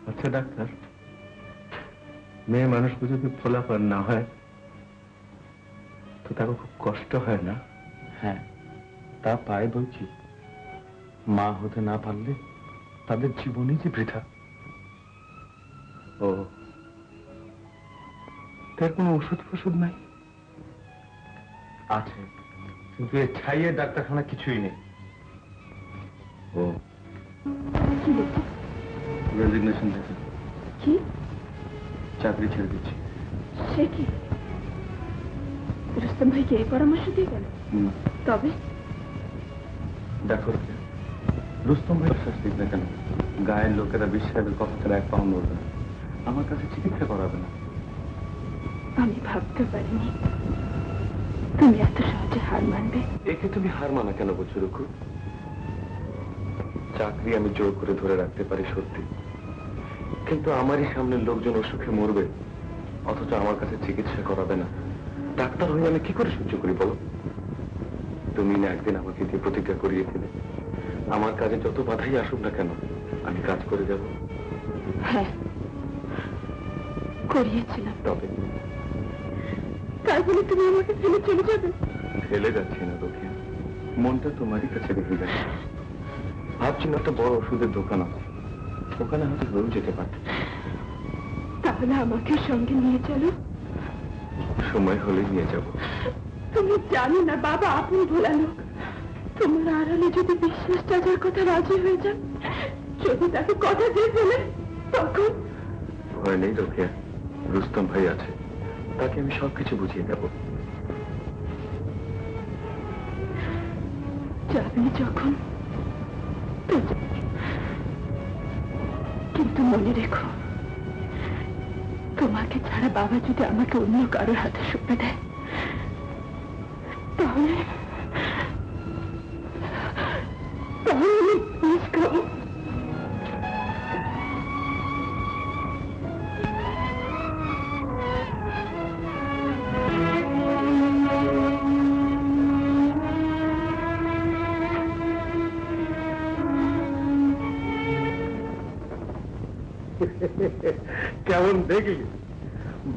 আচ্ছা ডাক্তার, মেয়ে মানুষ যদি ফলাফল না হয় তো তাকে খুব কষ্ট হয় না? হ্যাঁ, তা পায় বলছি। মা হতে না পারলে তাদের জীবনই যে বৃথা। ও, তার কোনো ওষুধ ফষুধ নাই? আছে, কিন্তু এর ছাইয়ে ডাক্তারখানা কিছুই নেই। ও, রেজিগনেশন দিয়েছে। কি? চাকরি ছেড়ে দিচ্ছি। সে কি? রুস্তম ভাইকে এই পরামর্শ দিয়ে গেল? তবে দেখো, রুস্তম ভাই শ্বাস দিক না কেন, গায়ের লোকেরা বিশ্বাসের কথা তারা এক পাউন্ড বলবে না, আমার কাছে চিকিৎসা করাবে না। আমি ভাবতে পারিনি তুমি এত সহজে হার মানবে। একে তুমি হার মানা কেন বলছো রুকু? চাকরি আমি জোর করে ধরে রাখতে পারি সত্যি, কিন্তু আমারই সামনে লোকজন অসুখে মরবে, অথচ আমার কাছে চিকিৎসা করাবে না। ডাক্তার হয়ে আমি কি করে সহ্য করি বলো? তুমি না একদিন আমাকে দিয়ে প্রতিজ্ঞা করিয়েছিলে, আমার কাজে যত বাধাই আসুক না কেন আমি কাজ করে যাব। হ্যাঁ, করিয়েছিলাম। তবে তাই বলে তুমি আমাকে ফেলে চলে যাবে? ফেলে যাচ্ছি না রোকেয়া, মনটা তোমারই কাছে রেখে যাচ্ছে। ভাবছি না, একটা বড় ওষুধের দোকান আছে, ওখানে হয়তো রোজ যেতে পারে। তাহলে আমাকে সঙ্গে নিয়ে চলো। সময় হলে নিয়ে যাব। তুমি জানো না বাবা আপন ভোলা লোক, তোমার আড়ালে যদি বিশ্বাস চাচার কথা রাজি হয়ে যান, যদি তাকে কথা দিয়ে ফেলে, তখন? ভয় নেই রোকেয়া, রুস্তম ভাই আছে, তাকে আমি সবকিছু বুঝিয়ে দেব। যাবে যখন তো যাবে, কিন্তু মনে রেখো, তোমাকে ছাড়া বাবা যদি আমাকে অন্য কারোর হাতে সঁপে দেয়, তাহলে আমি বিষ খাবো। কেমন দেখলি?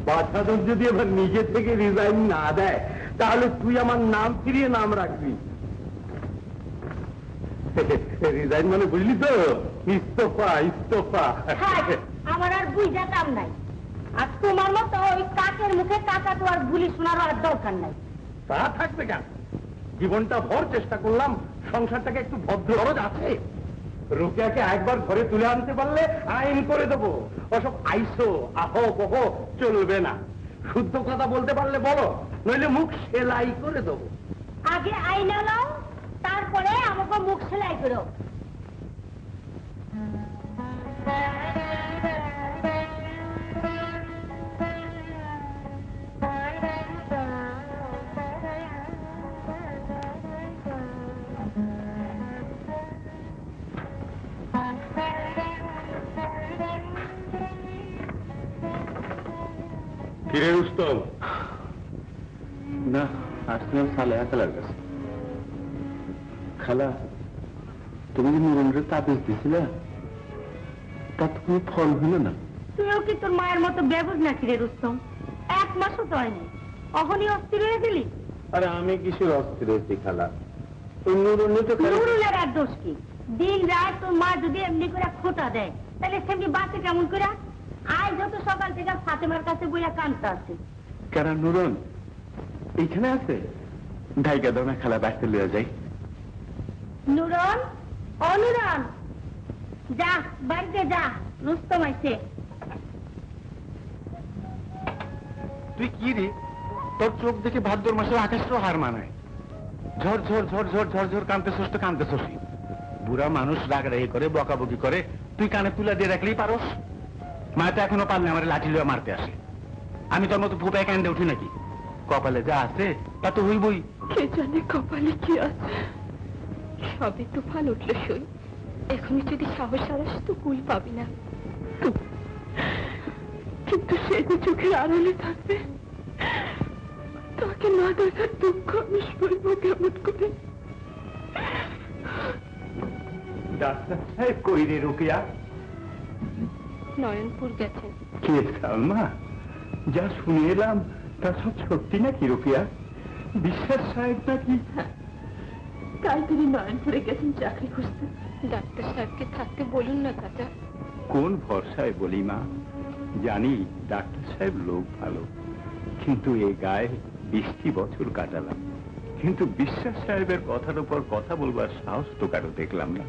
বাচ্চাদের যদি এবার নিজে থেকে রিজাইন না দেয়, তাহলে তুই আমার নাম ফিরিয়ে নাম রাখবি। রিজাইন মানে বুঝলি তো? ইস্তফা, ইস্তফা। আমার আর বুঝা কাম নাই। আর তোমার মতো ওই কাকের মুখে কাকা তো আর বুলি শোনারও আর দরকার নাই। তা থাকবে কেন? জীবনটা ভর চেষ্টা করলাম, সংসারটাকে একটু ভদ্র খরচ আছে। রোকেয়াকে একবার ঘরে তুলে আনতে পারলে আইন করে দেবো। ওসব আইসো আহো বহ চলবে না। শুদ্ধ কথা বলতে পারলে বলো, নইলে মুখ সেলাই করে দেবো। আগে আইন নাও, তারপরে আমাকে মুখ সেলাই করো। ফিরে রুস্তম? না, আসলাম সালেহা খালার কাছে। খালা, তুমি যে মুরনরে তাবিজ দিছিলে, তার তো কোনো ফল হইল না। তুইও কি তোর মায়ের মতো বেবুজ নাকি রে রুস্তম? 1 মাসও তো হয়নি, অহনি অস্থির হয়ে গেলি। আরে আমি কিসের অস্থির হয়েছি খালা? ওই মুরনে তো নুরুলের আর দোষ কি? দিন রাত তোর মা যদি এমনি করে খোটা দেয়, তাহলে সেমনি বাঁচে কেমন করে? আজ যত সকাল থেকে ফাতেমার কাছে বইয়া কানতে আছে। কেন নুরন এইখানে আছে? ঢাইকা দাও না খালা, বাঁচতে লইয়া যাই। নুরন, অনুরন, যা বাড়িতে যা, রুস্তম আইছে। তুই কি রে? তোর চোখ দেখে ভাদ্র মাসের আকাশটাও হার মানায়। ঝড় ঝড় ঝড় ঝড় ঝড় ঝড় কানতেছস তো কানতেছস। বুড়া মানুষ রাগারাগি করে, বকাবকি করে, তুই কানে তুলা দিয়ে রাখলেই পারস। মা তো এখনো পারলে আমার লাঠি লইয়া মারতে আসে। আমি তোর মতো ফুপায় কান্দে উঠি নাকি? কপালে যা আছে তা তো হইবই। কে জানে কপালে কি আছে? সবে তুফান উঠলো সই, এখনই যদি সাহস হারাস তো কুল পাবি না। কিন্তু সে যে চোখের আড়ালে থাকবে, তাকে না দেখার দুঃখ আমি সইব কেমন করে? ডাক্তার সাহেব কই রে রোকেয়া? নয়নপুর গেছেন। কে সালমা? যা শুনে এলাম তা সব সত্যি নাকি রোকেয়া? বিশ্বাস সাহেব নাকি? কাল তিনি নয়নপুরে গেছেন চাকরি খুঁজতে। ডাক্তার সাহেবকে থাকতে বলুন না চাচা। কোন ভরসায় বলি মা? জানি ডাক্তার সাহেব লোক ভালো, কিন্তু এ গায়ে 20টি বছর কাটালাম, কিন্তু বিশ্বাস সাহেবের কথার উপর কথা বলবার সাহস তো কারো দেখলাম না।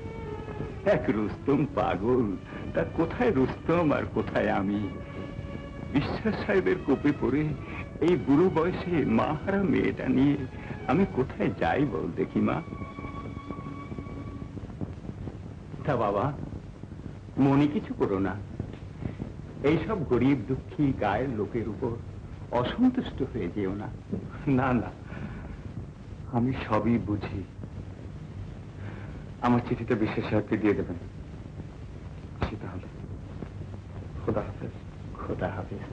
এক রুস্তম পাগল, তা কোথায় রুস্তম আর কোথায় আমি? বিশ্বাস সাহেবের কোপে পড়ে এই বুড়ো বয়সে মা হারা মেয়েটা নিয়ে আমি কোথায় যাই বল দেখি মা? তা বাবা, মনে কিছু করো না। এইসব গরিব দুঃখী গায়ের লোকের উপর অসন্তুষ্ট হয়ে যেও না। না না, আমি সবই বুঝি। আমার চিঠিটা বিশ্বাস সাহেবকে দিয়ে দেবেন। সেটা হবে। খোদা হাফেজ। খোদা হাফেজ।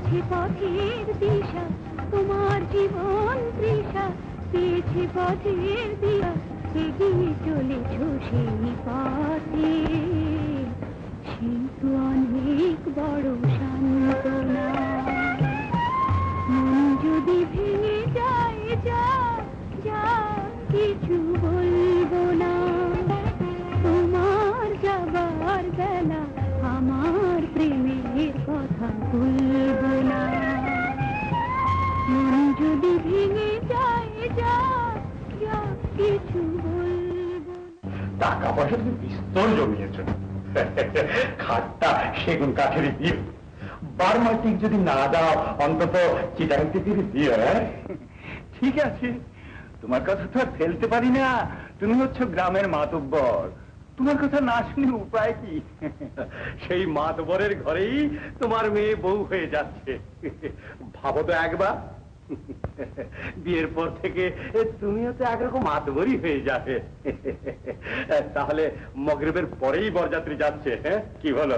পেয়েছে পথের দিশা, তোমার জীবন তৃষা পেয়েছে পথের দিশা, এগিয়ে চলেছ সেই পথে, সেই তো অনেক বড় সান্ত্বনা। মন যদি ভেঙে যায় যা যা কিছু বলবো না, তোমার যাবার বেলা আমার প্রেমের কথা ভুলবো না। মন যদি ভেঙে যায় যা যা কিছু বলবো না। টাকা পয়সা তুমি বিস্তর জমিয়েছ, খাটটা সেগুন কাঠের দিয়ে, বারমাটিক যদি না দাও অন্তত চিটাং থেকে দিও। ঠিক আছে, তোমার কথা তো আর ফেলতে পারি না, তুমি হচ্ছ গ্রামের মাতব্বর, তোমার কথা না শুনে উপায় কি? সেই মাতবরের ঘরেই তোমার মেয়ে বউ হয়ে যাচ্ছে, ভাবো তো একবার। বিয়ের পর থেকে তুমিও তো একরকম মাতবরই হয়ে যাবে। তাহলে মগরিবের পরেই বরযাত্রী যাচ্ছে, হ্যাঁ কি বলো?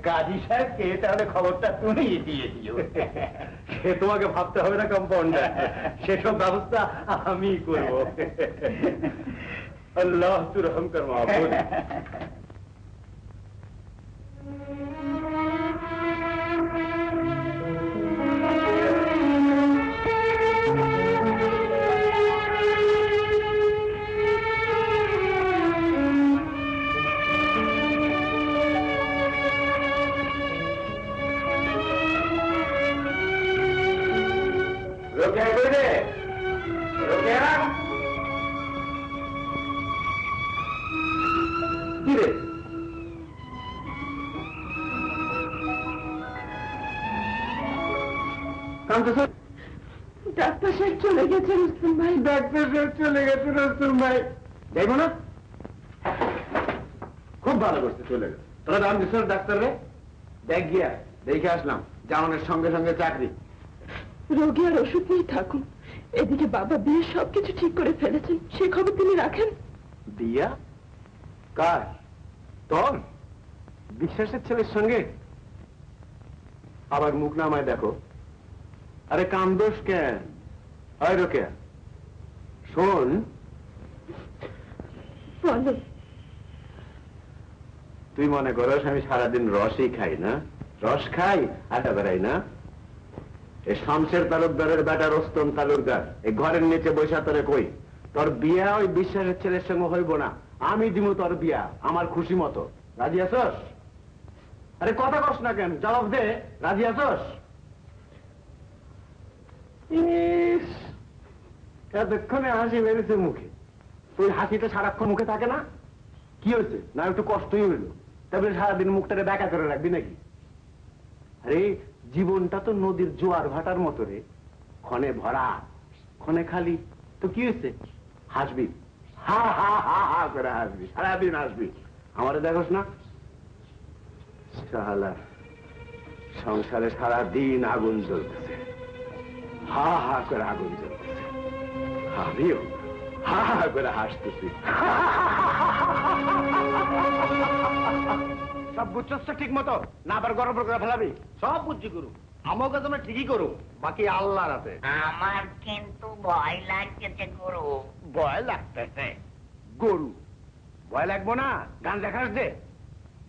কাজী সাহেবকে তাহলে খবরটা তুমি দিয়ে দিও। সে তোমাকে ভাবতে হবে না কম্পাউন্ডার, সেসব ব্যবস্থা আমি করব। আল্লাহ তু রহম কর মাহবুব। ডাক্তার সাহেব চলে গেছে রুস্তম ভাই। ডাক্তার সাহেব চলে গেছে রুস্তম ভাই। যাইব না? খুব ভালো করছে, চলে গেছে। তোরা দাম দিস ডাক্তার রে? দেখ গিয়া দেখে আসলাম, জামানের সঙ্গে সঙ্গে চাকরি। রোগী আর ওষুধ নিয়ে থাকুন, এদিকে বাবা বিয়ে সবকিছু ঠিক করে ফেলেছেন, সে খবর তিনি রাখেন। বিয়া? কার? তোর বিশ্বাসের ছেলের সঙ্গে? আবার মুখ নামায় দেখো। আরে কান্দোষ কেন? হয় রোকে, শোন, বলো। তুই মনে করস আমি সারাদিন রসই খাই না? রস খাই, আটা বেড়াই না? এ শামসের তালুকদারের বেটা রোস্তম তালুকদার এই ঘরের নিচে বৈশা তোরে কই, তোর বিয়া ওই বিশ্বাসের ছেলের সঙ্গে হইব না, আমি দিব তোর বিয়া আমার খুশি মতো। রাজি আছস? আরে কথা কস না কেন, জবাব দে, রাজি আছস? এতক্ষণে হাসি বেড়েছে মুখে, তুই হাসিটা সারাক্ষণ মুখে থাকে না? কি হয়েছে? না একটু কষ্টই হইল, তারপরে সারাদিন মুখটারে ব্যাকা করে রাখবি নাকি? আরে জীবনটা তো নদীর জোয়ার ভাটার মতো রে, ক্ষণে ভরা ক্ষণে খালি, তো কি হয়েছে? হাসবি, হা হা হা হা করে হাসবি, সারাদিন হাসবি। আমারে দেখোস না, শালা সংসারে সারাদিন আগুন জ্বলতেছে, হা হা করে আগুন জ্বলতেছে, আমিও হা হা করে হাসতেছি। সব বুঝছস তো ঠিক মতো? না আবার গরম করে ফেলাবি? সব বুঝছি গুরু, আমাকে তোমরা ঠিকই করো, বাকি আল্লাহর হাতে। আমার কিন্তু ভয় লাগতেছে গুরু। ভয় লাগতেছে? গরু ভয় লাগবো না? গান দেখাস দে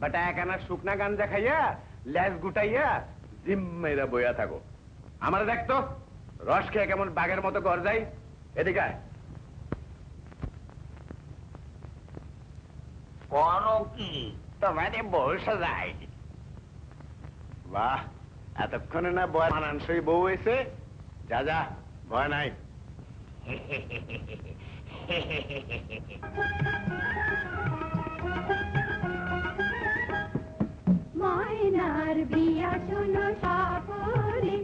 বেটা, একানা শুকনা গান দেখাইয়া ল্যাস গুটাইয়া জিম্মেরা বইয়া থাকো। আমার দেখতো রস খেয়ে কেমন বাঘের মতো ঘর যাই। এদিকে করো কি? তোমারে বসে যায়। বাহ, এতক্ষণে না বয় মানানসই বউ হয়েছে। যা যা, ভয় নাই। ময়নার বিয়া শোনো সকলে,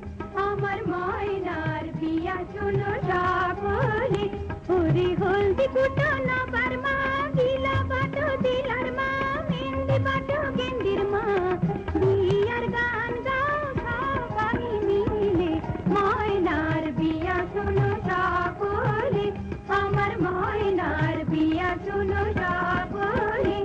আমার ময়নার বিয়া শোনো সকলে। ওরে হলদি কুটো নবার মা, গিলা বাটো দিলার মা, মেহেন্দি বাটো গেন্দির মা, বিয়ার গান গাও সবাই মিলে। ময়নার বিয়া শোনো সকলে, আমার ময়নার বিয়া শোনো সকলে।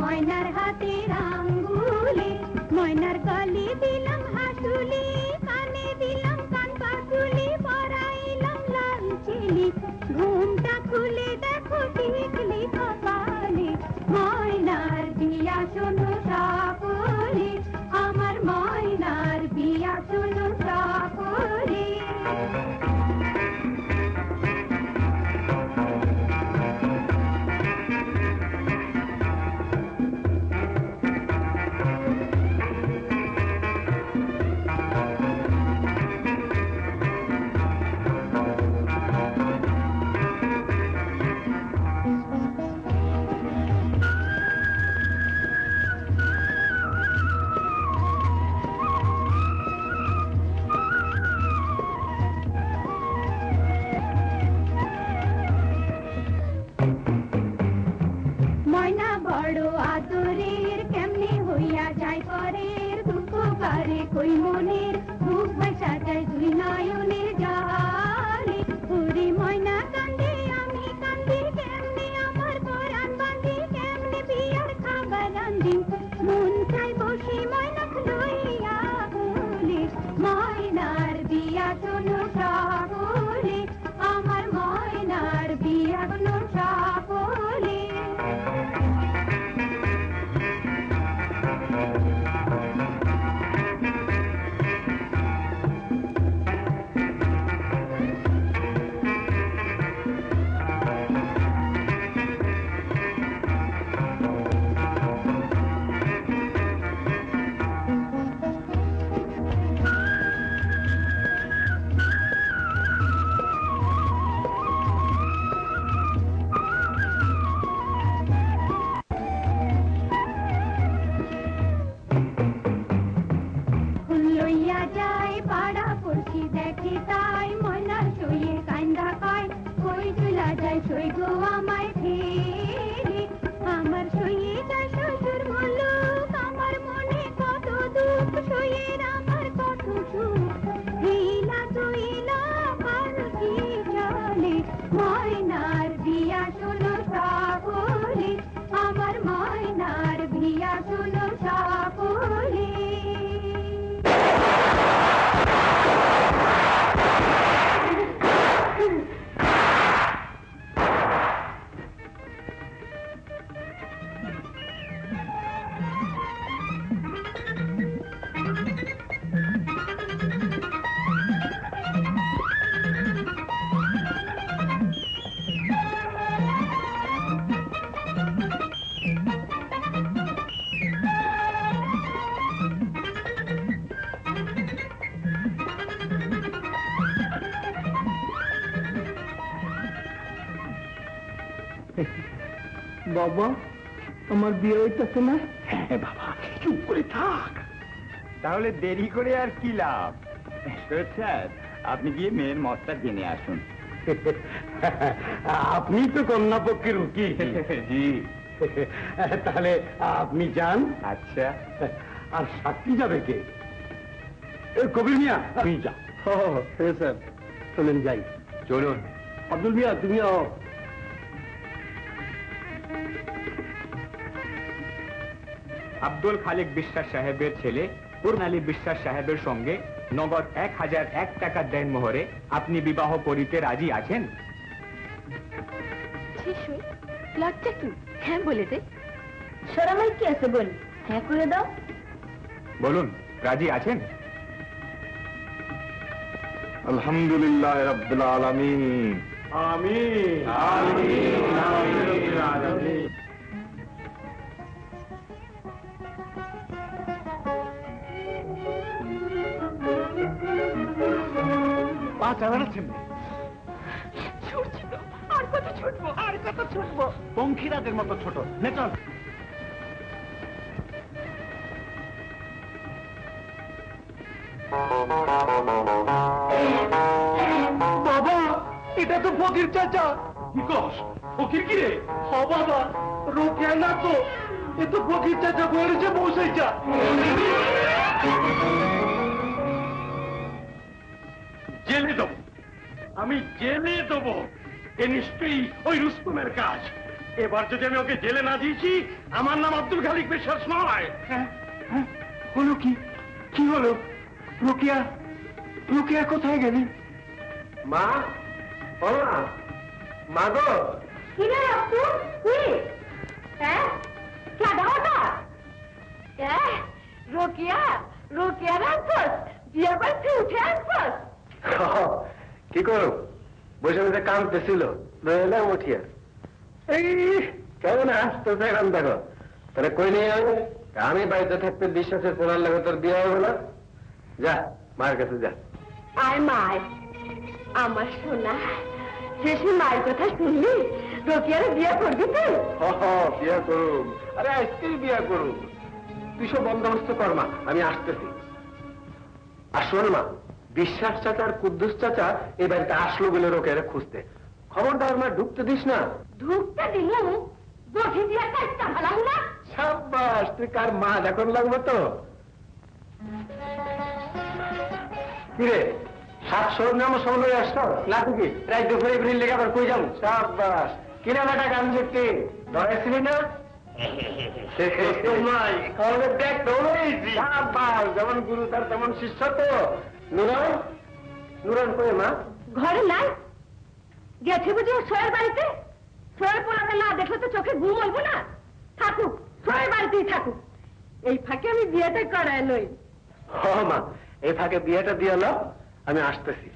ময়নার হাতের আঙ্গুলে, ময়নার গলে দিলাম হাসুলি, কানে দিলাম কান পাতুলি, পরাইলাম লাল চিলি, ঘুমটা খুলে দেখো টিকলি কপালে, ময়নার বিয়া শোনো সকলে, আমার ময়নার বিয়া শোনো সকলে। ময়না বড় আদরের, কেমনে হইয়া যায় পরের, দুঃখ করে কই মনের, বুক ভাষা যায় দুই নয়নের জলে, ওরে ময়না কান্দে আমি কান্দি, কেমনে আমার পরাণ বাঁধি, কেমনে বিয়ার খাবার রান্ধি, মন চাই বসে ময়না লইয়া বলে, ময়নার বিয়া শোনো সকলে, আমার ময়নার বিয়া শোনো সকলে। লইয়া যায় পাড়া পড়ছি দেখি তাই, ময়নার সইয়ে কান্দা পায়, কই চলা যায় সই গো আমায় ফেরে, আমার সইয়ে যায় শ্বশুর মুলুক, আমার মনে কত দুঃখ, সইয়ের আমার কত সুখ, হিলা তুইলা পালকি চলে, ময়নার বিয়া শোনো সকলে, আমার ময়নার বিয়া শোনো সকলে। বাবা, আমার বিয়ে হইতেছে না? হ্যাঁ বাবা, চুপ করে থাক। তাহলে দেরি করে আর কি লাভ? স্যার, আপনি গিয়ে মেয়ের মতটা জেনে আসুন। আপনি তো কন্যা পক্ষের উকিল। জি। তাহলে আপনি যান। আচ্ছা। আর সাক্ষী যাবে কে? কবির মিয়া, তুই যা। হ্যাঁ স্যার, চলেন যাই। চলুন। আব্দুল মিয়া, তুমিও। আব্দুল খালিক বিশ্বাস সাহেবের ছেলে পূর্ণ আলী বিশ্বাস সাহেবের সঙ্গে নগদ 1001 টাকা দেন মোহরে আপনি বিবাহ করিতে রাজি আছেন? লজ্জা কি? হ্যাঁ বলে দে। শরমাই কি আছে বল? হ্যাঁ করে দাও। বলুন, রাজি আছেন? আলহামদুলিল্লাহ রাব্বিল আলামিন। আমিন আমিন রাব্বিল আলামিন। পা চালাচ্ছেন? ছুটছি তো, আর কত ছুটবো, আর কত ছুটবো? পঙ্খিরাজের মতো ছোট। নে চল। বাবা, এটা তো ফকির চাচা। কি কস? ফকির কি রে? হ বাবা, রোকেয়া না তো, এ তো ফকির চাচা বলেছে বসেছা। জেলে দেবো, আমি জেলে দেবো। এ নিশ্চয়ই ওই রুস্তমের কাজ। এবার যদি আমি ওকে জেলে না দিয়েছি, আমার নাম আব্দুল খালিক বিশ্বাস নয়। হলো কি? কি হলো? রোকেয়া, রোকেয়া কোথায় গেলি? মা, ও মা, মা গো। কি রে আপু? কি? হ্যাঁ? কেডা ওটা? রোকিয়া, রোকিয়া রাখছস? বিয়া বাড়িতে উঠে আসছস? কি করো? বসে বসে কাঁদতেছিল, রইলাম উঠিয়া। এই কেমন আসতেছে এখন দেখো। তাহলে কই নিয়ে যাবে? আমি বাড়িতে থাকতে বিশ্বাসের পোলার লাগে তোর বিয়ে হবে না? যা মায়ের কাছে যা। আয় মায়, আমার সোনা, শেষে মায়ের কথা শুনলি? রোকিয়ারে বিয়ে করবি তুই? বিয়ে করুম। আরে আজকেই বিয়ে করুম। তুই সব বন্দোবস্ত কর মা, আমি আসতেছি। আর শোন মা, বিশ্বাস চাচা আর কুদ্দুস চাচা এই বাড়িতে আসলো বলে রোকেয়ারে খুঁজতে। খবরদার মা, ঢুকতে দিস না। ঢুকতে দিলু? বসে দিয়ে কাজটা ভালাম না? সাব্বাস, তুই কার মা এখন লাগবো তো। কিরে, 700 নাম সময় আসতো না? তুই প্রায় দুপুরে এপ্রিল লেগে আবার কই যাবো? সাব্বাস, কিনা বেটা গান দেখতে ধরেছিলি না? যেমন গুরু তার তেমন শিষ্য তো। নুরান, নুরান কই মা? ঘরে নাই, গেছে বুঝি সোয়ের বাড়িতে। সোয়ের পোলাকে না দেখলে তো চোখে ঘুম হইব না। থাকুক, সোয়ের বাড়িতেই থাকুক। এই ফাঁকে আমি বিয়েটা করায় লই। হ মা, এই ফাঁকে বিয়েটা দিয়ে লো, আমি আসতেছি।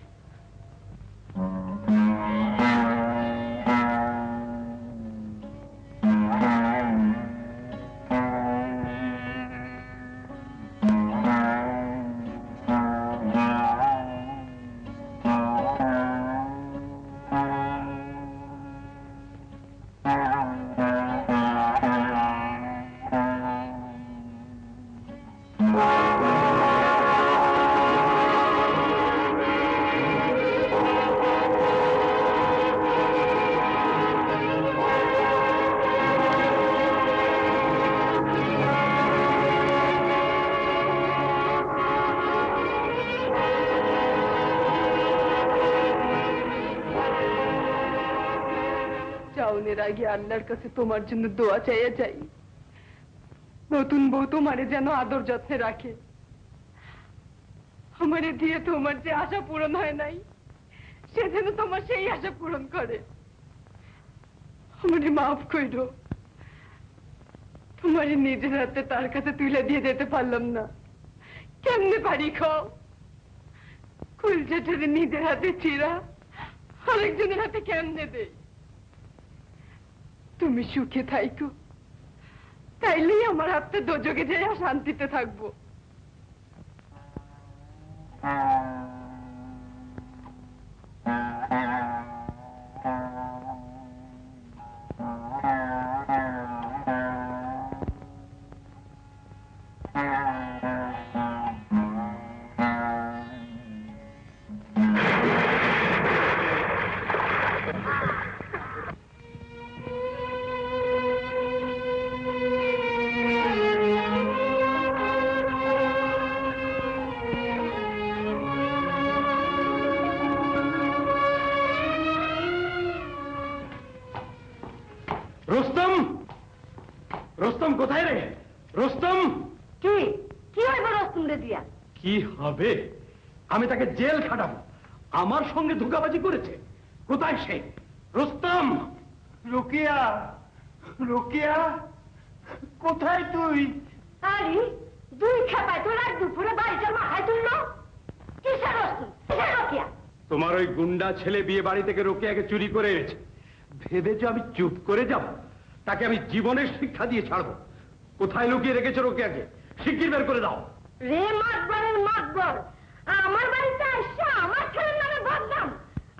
আগে আল্লাহর কাছে তোমার জন্য দোয়া চাইয়া চাই, নতুন বউ তোমারে যেন আদর যত্নে রাখে। আমারে দিয়ে তোমার যে আশা পূরণ হয় নাই, সে যেন তোমার সেই আশা পূরণ করে। আমারে মাফ কইরো, তোমারে নিজের হাতে তার কাছে তুলে দিয়ে যেতে পারলাম না। কেমনে পারি খাও? কুলচাটারে নিজের হাতে চিরা আরেকজনের হাতে কেমনে দেই? তুমি সুখে থাইকো, তাইলেই আমার হাতে দোজকে যাইয়া শান্তিতে থাকবো। রুস্তম, রুস্তম কোথায় রে? রুস্তম, কি কি হইব রুস্তম রে দিয়া? কি হবে? আমি তাকে জেল খাটাবো। আমার সঙ্গে ধোঁকাবাজি করেছে। কোথায় সে? রুস্তম! রোকেয়া, রোকেয়া, কোথায় তুই? আরে দুই খেপায় তোর আর দুপুরে বাড়িতে মাথায় তুললো। কিসের রুস্তম, কিসের রোকেয়া? তোমার ওই গুন্ডা ছেলে বিয়ে বাড়ি থেকে রোকেয়াকে চুরি করে এনেছে। ভেবেছো আমি চুপ করে যাব? তাকে আমি জীবনের শিক্ষা দিয়ে ছাড়বো। কোথায় লুকিয়ে রেখেছো রোকেয়াকে? শিগগির বের করে দাও। রে মাতবরের মাতবর, আমার বাড়িতে আসছে আমার ছেলের নামে বদনাম।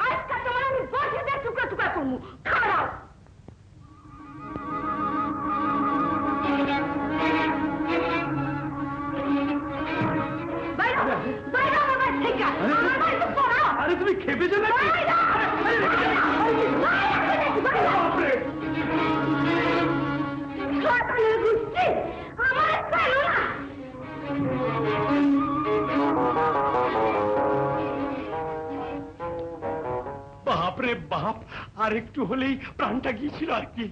আজকে তোমার আমি বসে দিয়ে টুকরা টুকরা করবো। খারাপ আরে তুমি খেপেছো নাকি? বাপ বাপরে বাপ, আর একটু হলেই প্রাণটা গিয়েছিল আর কি।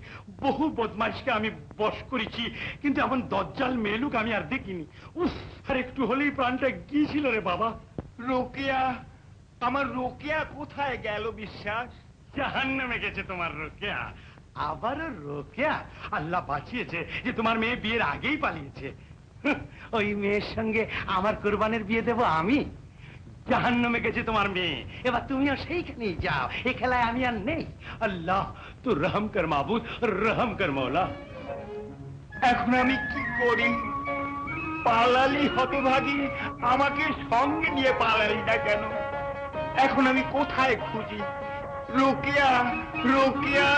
বহু বদমাইশকে আমি বশ করেছি, কিন্তু এমন দজ্জাল মেলুক আমি আর দেখিনি। উফ, আর একটু হলেই প্রাণটা গিয়েছিল রে বাবা। রোকেয়া, আমার রোকেয়া কোথায় গেল বিশ্বাস? জাহান্নামে গেছে তোমার রোকেয়া। আবারও রোকেয়া? আল্লাহ বাঁচিয়েছে যে তোমার মেয়ে বিয়ের আগেই পালিয়েছে। ওই মেয়ের সঙ্গে আমার কোরবানের বিয়ে দেব আমি? জাহান্নামে গেছে তোমার মেয়ে, এবার তুমিও সেইখানেই যাও, এ খেলায় আমি আর নেই। আল্লাহ তো রহম কর মাবুদ, রহম কর মৌলা। এখন আমি কি করি? পালালি হতভাগী, আমাকে সঙ্গে নিয়ে পালালি না কেন? এখন আমি কোথায় খুঁজি? রোকেয়া, রোকেয়া।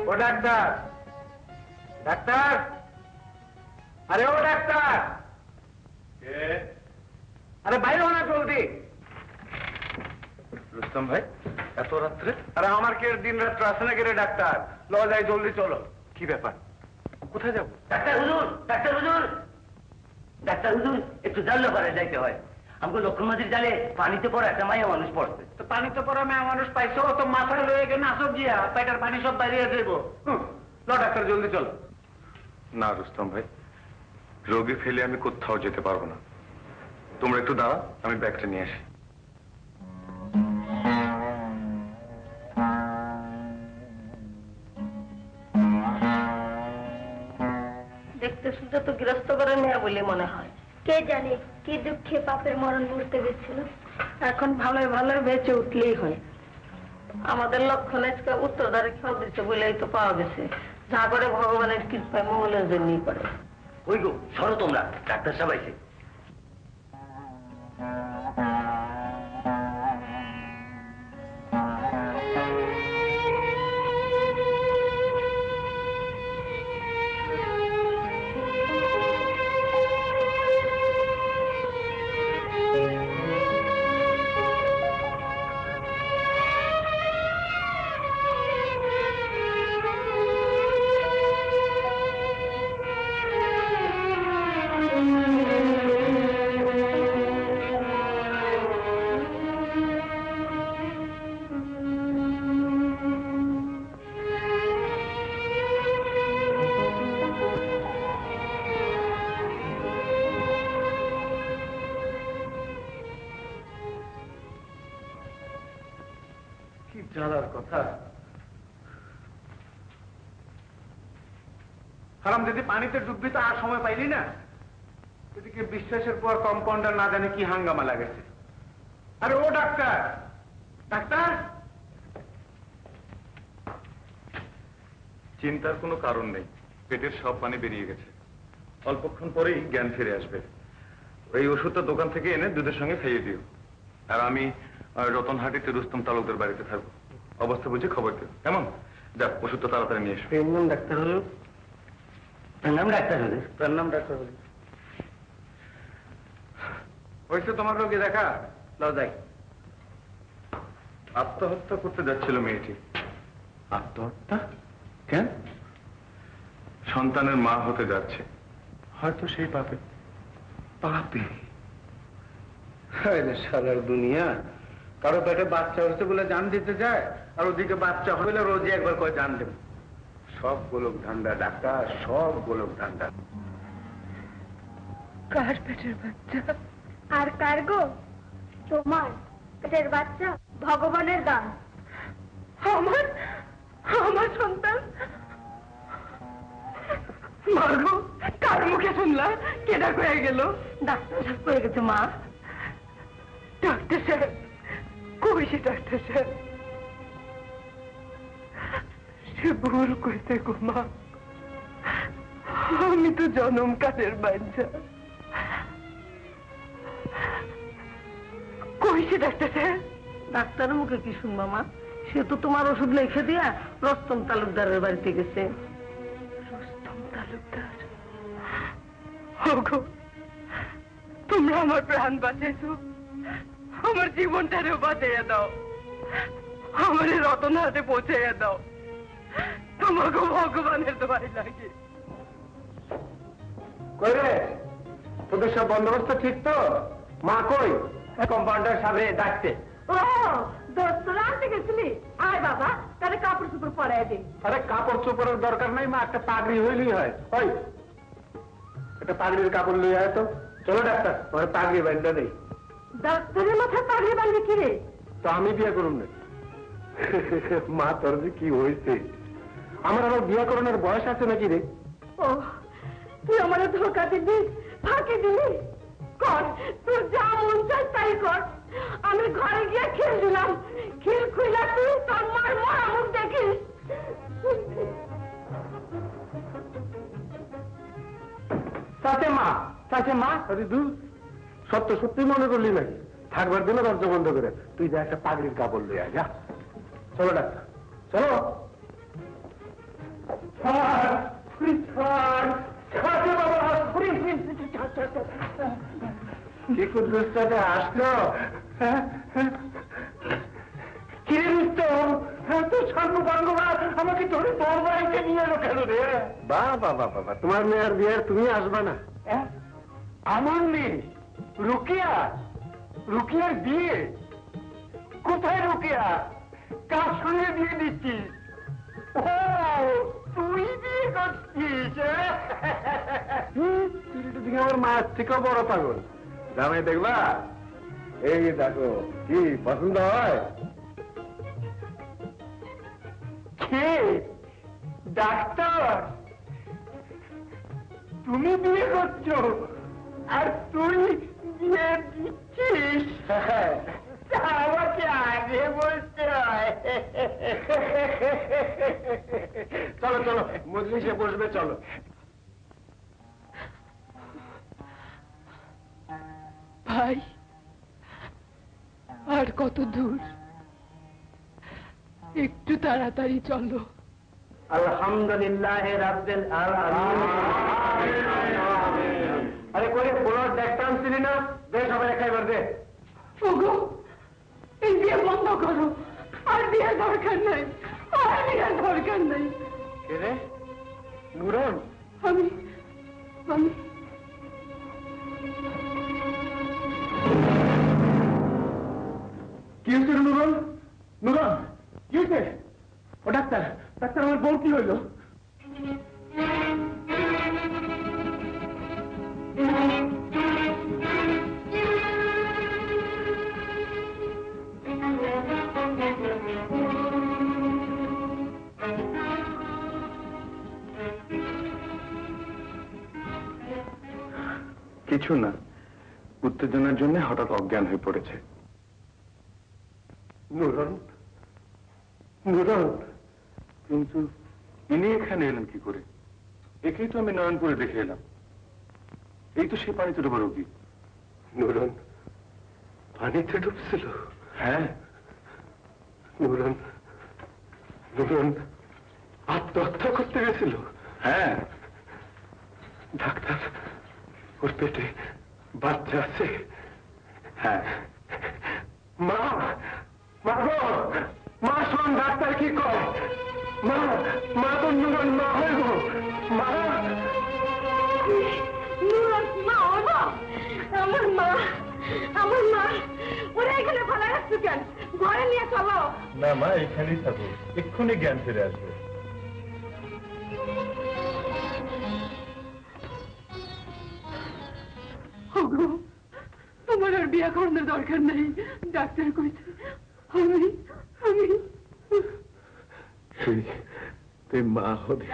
ও ডাক্তার, ডাক্তার, আরে ও ডাক্তার, আরে বাইরে হো না জলদি। রুস্তম ভাই, এত রাত্রে? আরে আমার কে দিন রাত্র আসে না কে রে ডাক্তার? ল যাই, জলদি চলো। কি ব্যাপার, কোথায় যাবো? ডাক্তার হুজুর, ডাক্তার হুজুর, ডাক্তার হুজুর, একটু জানলে পারে যাইতে হয়। আমাকে লক্ষ্মণ মাঝির জালে পানিতে পড়া একটা মায়া মানুষ পড়ছে। তো পানিতে পড়া মেয়ে মানুষ পাইছো, তো মাথায় লয়ে গেলে নাচক গিয়া পেটের পানি সব বাইরে যাইব। ল ডাক্তার, জলদি চলো। না রুস্তম ভাই, রোগী ফেলে আমি কোথাও যেতে পারবো না। তোমরা একটু দাঁড়া, আমি ব্যাগটা নিয়ে আসি। দেখতে শুনতে তো গৃহস্থ করে নেয়া বলে মনে হয়। কে জানে কি দুঃখে বাপের মরণ মরতে গেছিল। এখন ভালোই ভালোই বেঁচে উঠলেই হয়। আমাদের লক্ষণ আজকে উত্তরধারে খেয়াল দিচ্ছে বলেই তো পাওয়া গেছে। যা করে ভগবানের কৃপায় মঙ্গলের জন্যই করে। ওই গো, সরো তোমরা, ডাক্তার সাহেব আইছে। জানার কথা। হারাম দিদি, পানিতে ডুববি তো আর সময় পাইলি না। এদিকে বিশ্বাসের পর কম্পাউন্ডার না জানে কি হাঙ্গামা লাগেছে। আরে ও ডাক্তার, ডাক্তার। চিন্তার কোনো কারণ নেই, পেটের সব পানি বেরিয়ে গেছে। অল্পক্ষণ পরেই জ্ঞান ফিরে আসবে। এই ওষুধটা দোকান থেকে এনে দুধের সঙ্গে খাইয়ে দিও। আর আমি রতনহাটিতে রুস্তম তালুকদার বাড়িতে থাকবো। অবস্থা বুঝে খবর দিও, কেমন? যাক, ওষুধটা তাড়াতাড়ি নিয়ে এসো। প্রণাম ডাক্তার হুজুর। প্রণাম ডাক্তার হুজুর। প্রণাম ডাক্তার হুজুর। হয়েছে তোমার রোগী দেখা? লও যাই। আত্মহত্যা করতে যাচ্ছিল মেয়েটি। আত্মহত্যা কেন? সন্তানের মা হতে যাচ্ছে, হয়তো সেই পাপে। পাপে? সারার দুনিয়া কারো পেটে বাচ্চা হচ্ছে বলে জান দিতে যায়, আর ওদিকে বাচ্চা হলে রোজই একবার করে জান দেব। সব গোলক ধান্দা ডাক্তার, সব গোলক ধান্দা। কার পেটের বাচ্চা? আর কার গো? তোমার পেটের বাচ্চা ভগবানের দান। আমার আমার সন্তান? মাগো, কার মুখে শুনলাম? কেডা হয়ে গেল? ডাক্তার সাহেব করে গেছে মা। ডাক্তার সাহেব কই? সে ডাক্তার সাহেব সে ভুল করতে গো মা। আমি তো জনম কালের বাচ্চা। কই সে ডাক্তার সাহেব? ডাক্তারের মুখে কি শুনবা মা? সে তো তোমার ওষুধ লিখে দিয়া রস্তম তালুকদারের বাড়িতে গেছে। রস্তম তালুকদার? ওগো, তোমরা আমার প্রাণ বাঁচাইছো, আমার জীবনটারেও বাঁচাইয়া দাও, আমার রতন হাতে পৌঁছাইয়া দাও। তোমাকে ভগবানের দোয়াই লাগে। কই রে, তোদের সব বন্দোবস্ত ঠিক তো? মা কই? কম্পাউন্ডার সামনে ডাকতে। ও তোরা আনতে গেছিলি? আয় বাবা, তাহলে কাপড় চোপড় পরাই দিন। আরে কাপড় চোপড়ের দরকার নাই মা, একটা পাগড়ি হইলেই হয়। ওই একটা পাগড়ির কাপড় লই আয় তো। চলো ডাক্তার, তোমার পাগড়ি বান্ধা নেই। ডাক্তারের মাথায় পাগড়ি বাঁধবে কি রে? তো আমি বিয়ে করুন না। মা তোর যে কি হয়েছে, আমার আবার বিয়ে করানোর বয়স আছে নাকি রে? ও তুই আমার ধোকা দিবি, ফাঁকি দিবি? কর, তোর যা মন চাই তাই কর। আমি ঘরে গিয়ে খিল দিলাম, খিল খুইলা তুই তোর মার মরা মুখ দেখিস। চাচে মা, আরে দূর, সত্য সত্যি মনে করলি নাকি? থাকবার দিন দরজা বন্ধ করে তুই যা একটা পাগড়ির কাপড় লইয়া যা। চলো ডাক্তার, চলো। কি কুদ্দুসটাকে আসলো? কিরে রুস্তম, তোর সার্বভাঙ্গরা আমাকে ধরে তোর বাড়িতে নিয়ে এলো কেন রে? বাবা বাবা, তোমার মেয়ের বিয়ে তুমি আসবা না? আমার মেয়ে রুকিয়া? রুকিয়ার বিয়ে? কোথায় রুকিয়া? কার সঙ্গে বিয়ে দিচ্ছিস? ও তুই বিয়ে করছিস? তুই আমার মায়ের থেকেও বড় পাগল। জামাই দেখবা? এই দেখো, কি পছন্দ হয়? কে? ডাক্তার? তুমি বিয়ে করছো আর তুই বিয়ে দিচ্ছিস? আমাকে আগে বলতে হয়। চলো চলো, মজলিসে বসবে, চলো। ভাই, আর কত দূর? একটু তাড়াতাড়ি চলো। আলহামদুলিল্লাহ রাব্বিল আলামিন। আরে করে পুনর দেখতাম ছিলি না? দে সবাই একাইবার দে। ওগো, এই বিয়ে বন্ধ করো, আর বিয়ে দরকার নাই, আর বিয়ে দরকার নাই। কে রে? নুরন? আমি কি হয়েছে নুরন? নুরন কি হয়েছে? ও ডাক্তার, ডাক্তার আমার বউ কি হইল? কিছু না, উত্তেজনার জন্য হঠাৎ অজ্ঞান হয়ে পড়েছে। নুরন, নুরন, কিন্তু ইনি এখানে এলেন কি করে? একেই তো আমি নয়নপুরে দেখে এলাম। এই তো সে পানিতে ডোবা রোগী। নুরন পানিতে ডুবছিল? হ্যাঁ। নুরন, নুরন আত্মহত্যা করতে গেছিল? হ্যাঁ। ডাক্তার, ওর পেটে বাচ্চা আছে? হ্যাঁ। মা, মা গো, মা শোন ডাক্তার কি কয়। মা, মা তো নুরন মা হয় গো। মা, নুরন মা, আমার মা, আমার মা। ওরা এখানে ভালো রাখছো কেন? ঘরে নিয়ে চলো। না মা, এখানেই থাকো, এক্ষুনি জ্ঞান ফিরে আসবে। ওগো, আমার আর বিয়ে করানোর দরকার নেই, ডাক্তার কইছে। আমি তুই মা হবি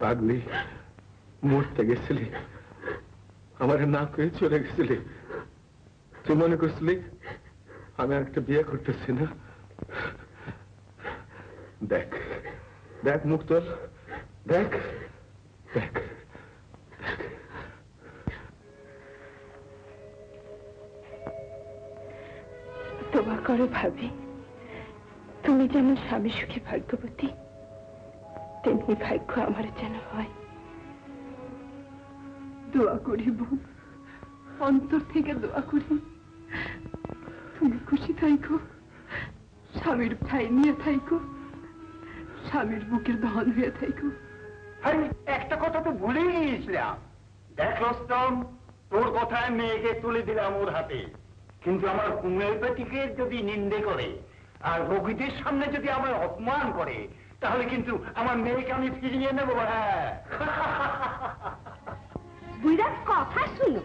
পাগলি, মরতে গেছিলি, আমার না কয়ে চলে গেছিলি। তুই মনে করছিলি আমি একটা বিয়ে করতেছি না? দেখ দেখ মুখ তোল, দেখ দেখ। দোয়া করো ভাবি, তুমি যেন স্বামী সুখী ভাগ্যবতী, তেমনি ভাগ্য আমার যেন হয়। দোয়া করি বোন, অন্তর থেকে দোয়া করি তুমি খুশি থাইকো, স্বামীর ঠাই নিয়ে থাইকো, স্বামীর বুকের ধন হয়ে থাইকো। একটা কথা তো ভুলেই গিয়েছিলাম, দেখ রস্তম, তোর কথায় মেয়েকে তুলে দিলাম ওর হাতে, কিন্তু আমার হোমিওপ্যাথিকের যদি নিন্দে করে আর রোগীদের সামনে যদি আমার অপমান করে, তাহলে কিন্তু আমার মেয়েকে আমি ফিরিয়ে নেবো। হ্যাঁ, বুড়ার কথা শুনো।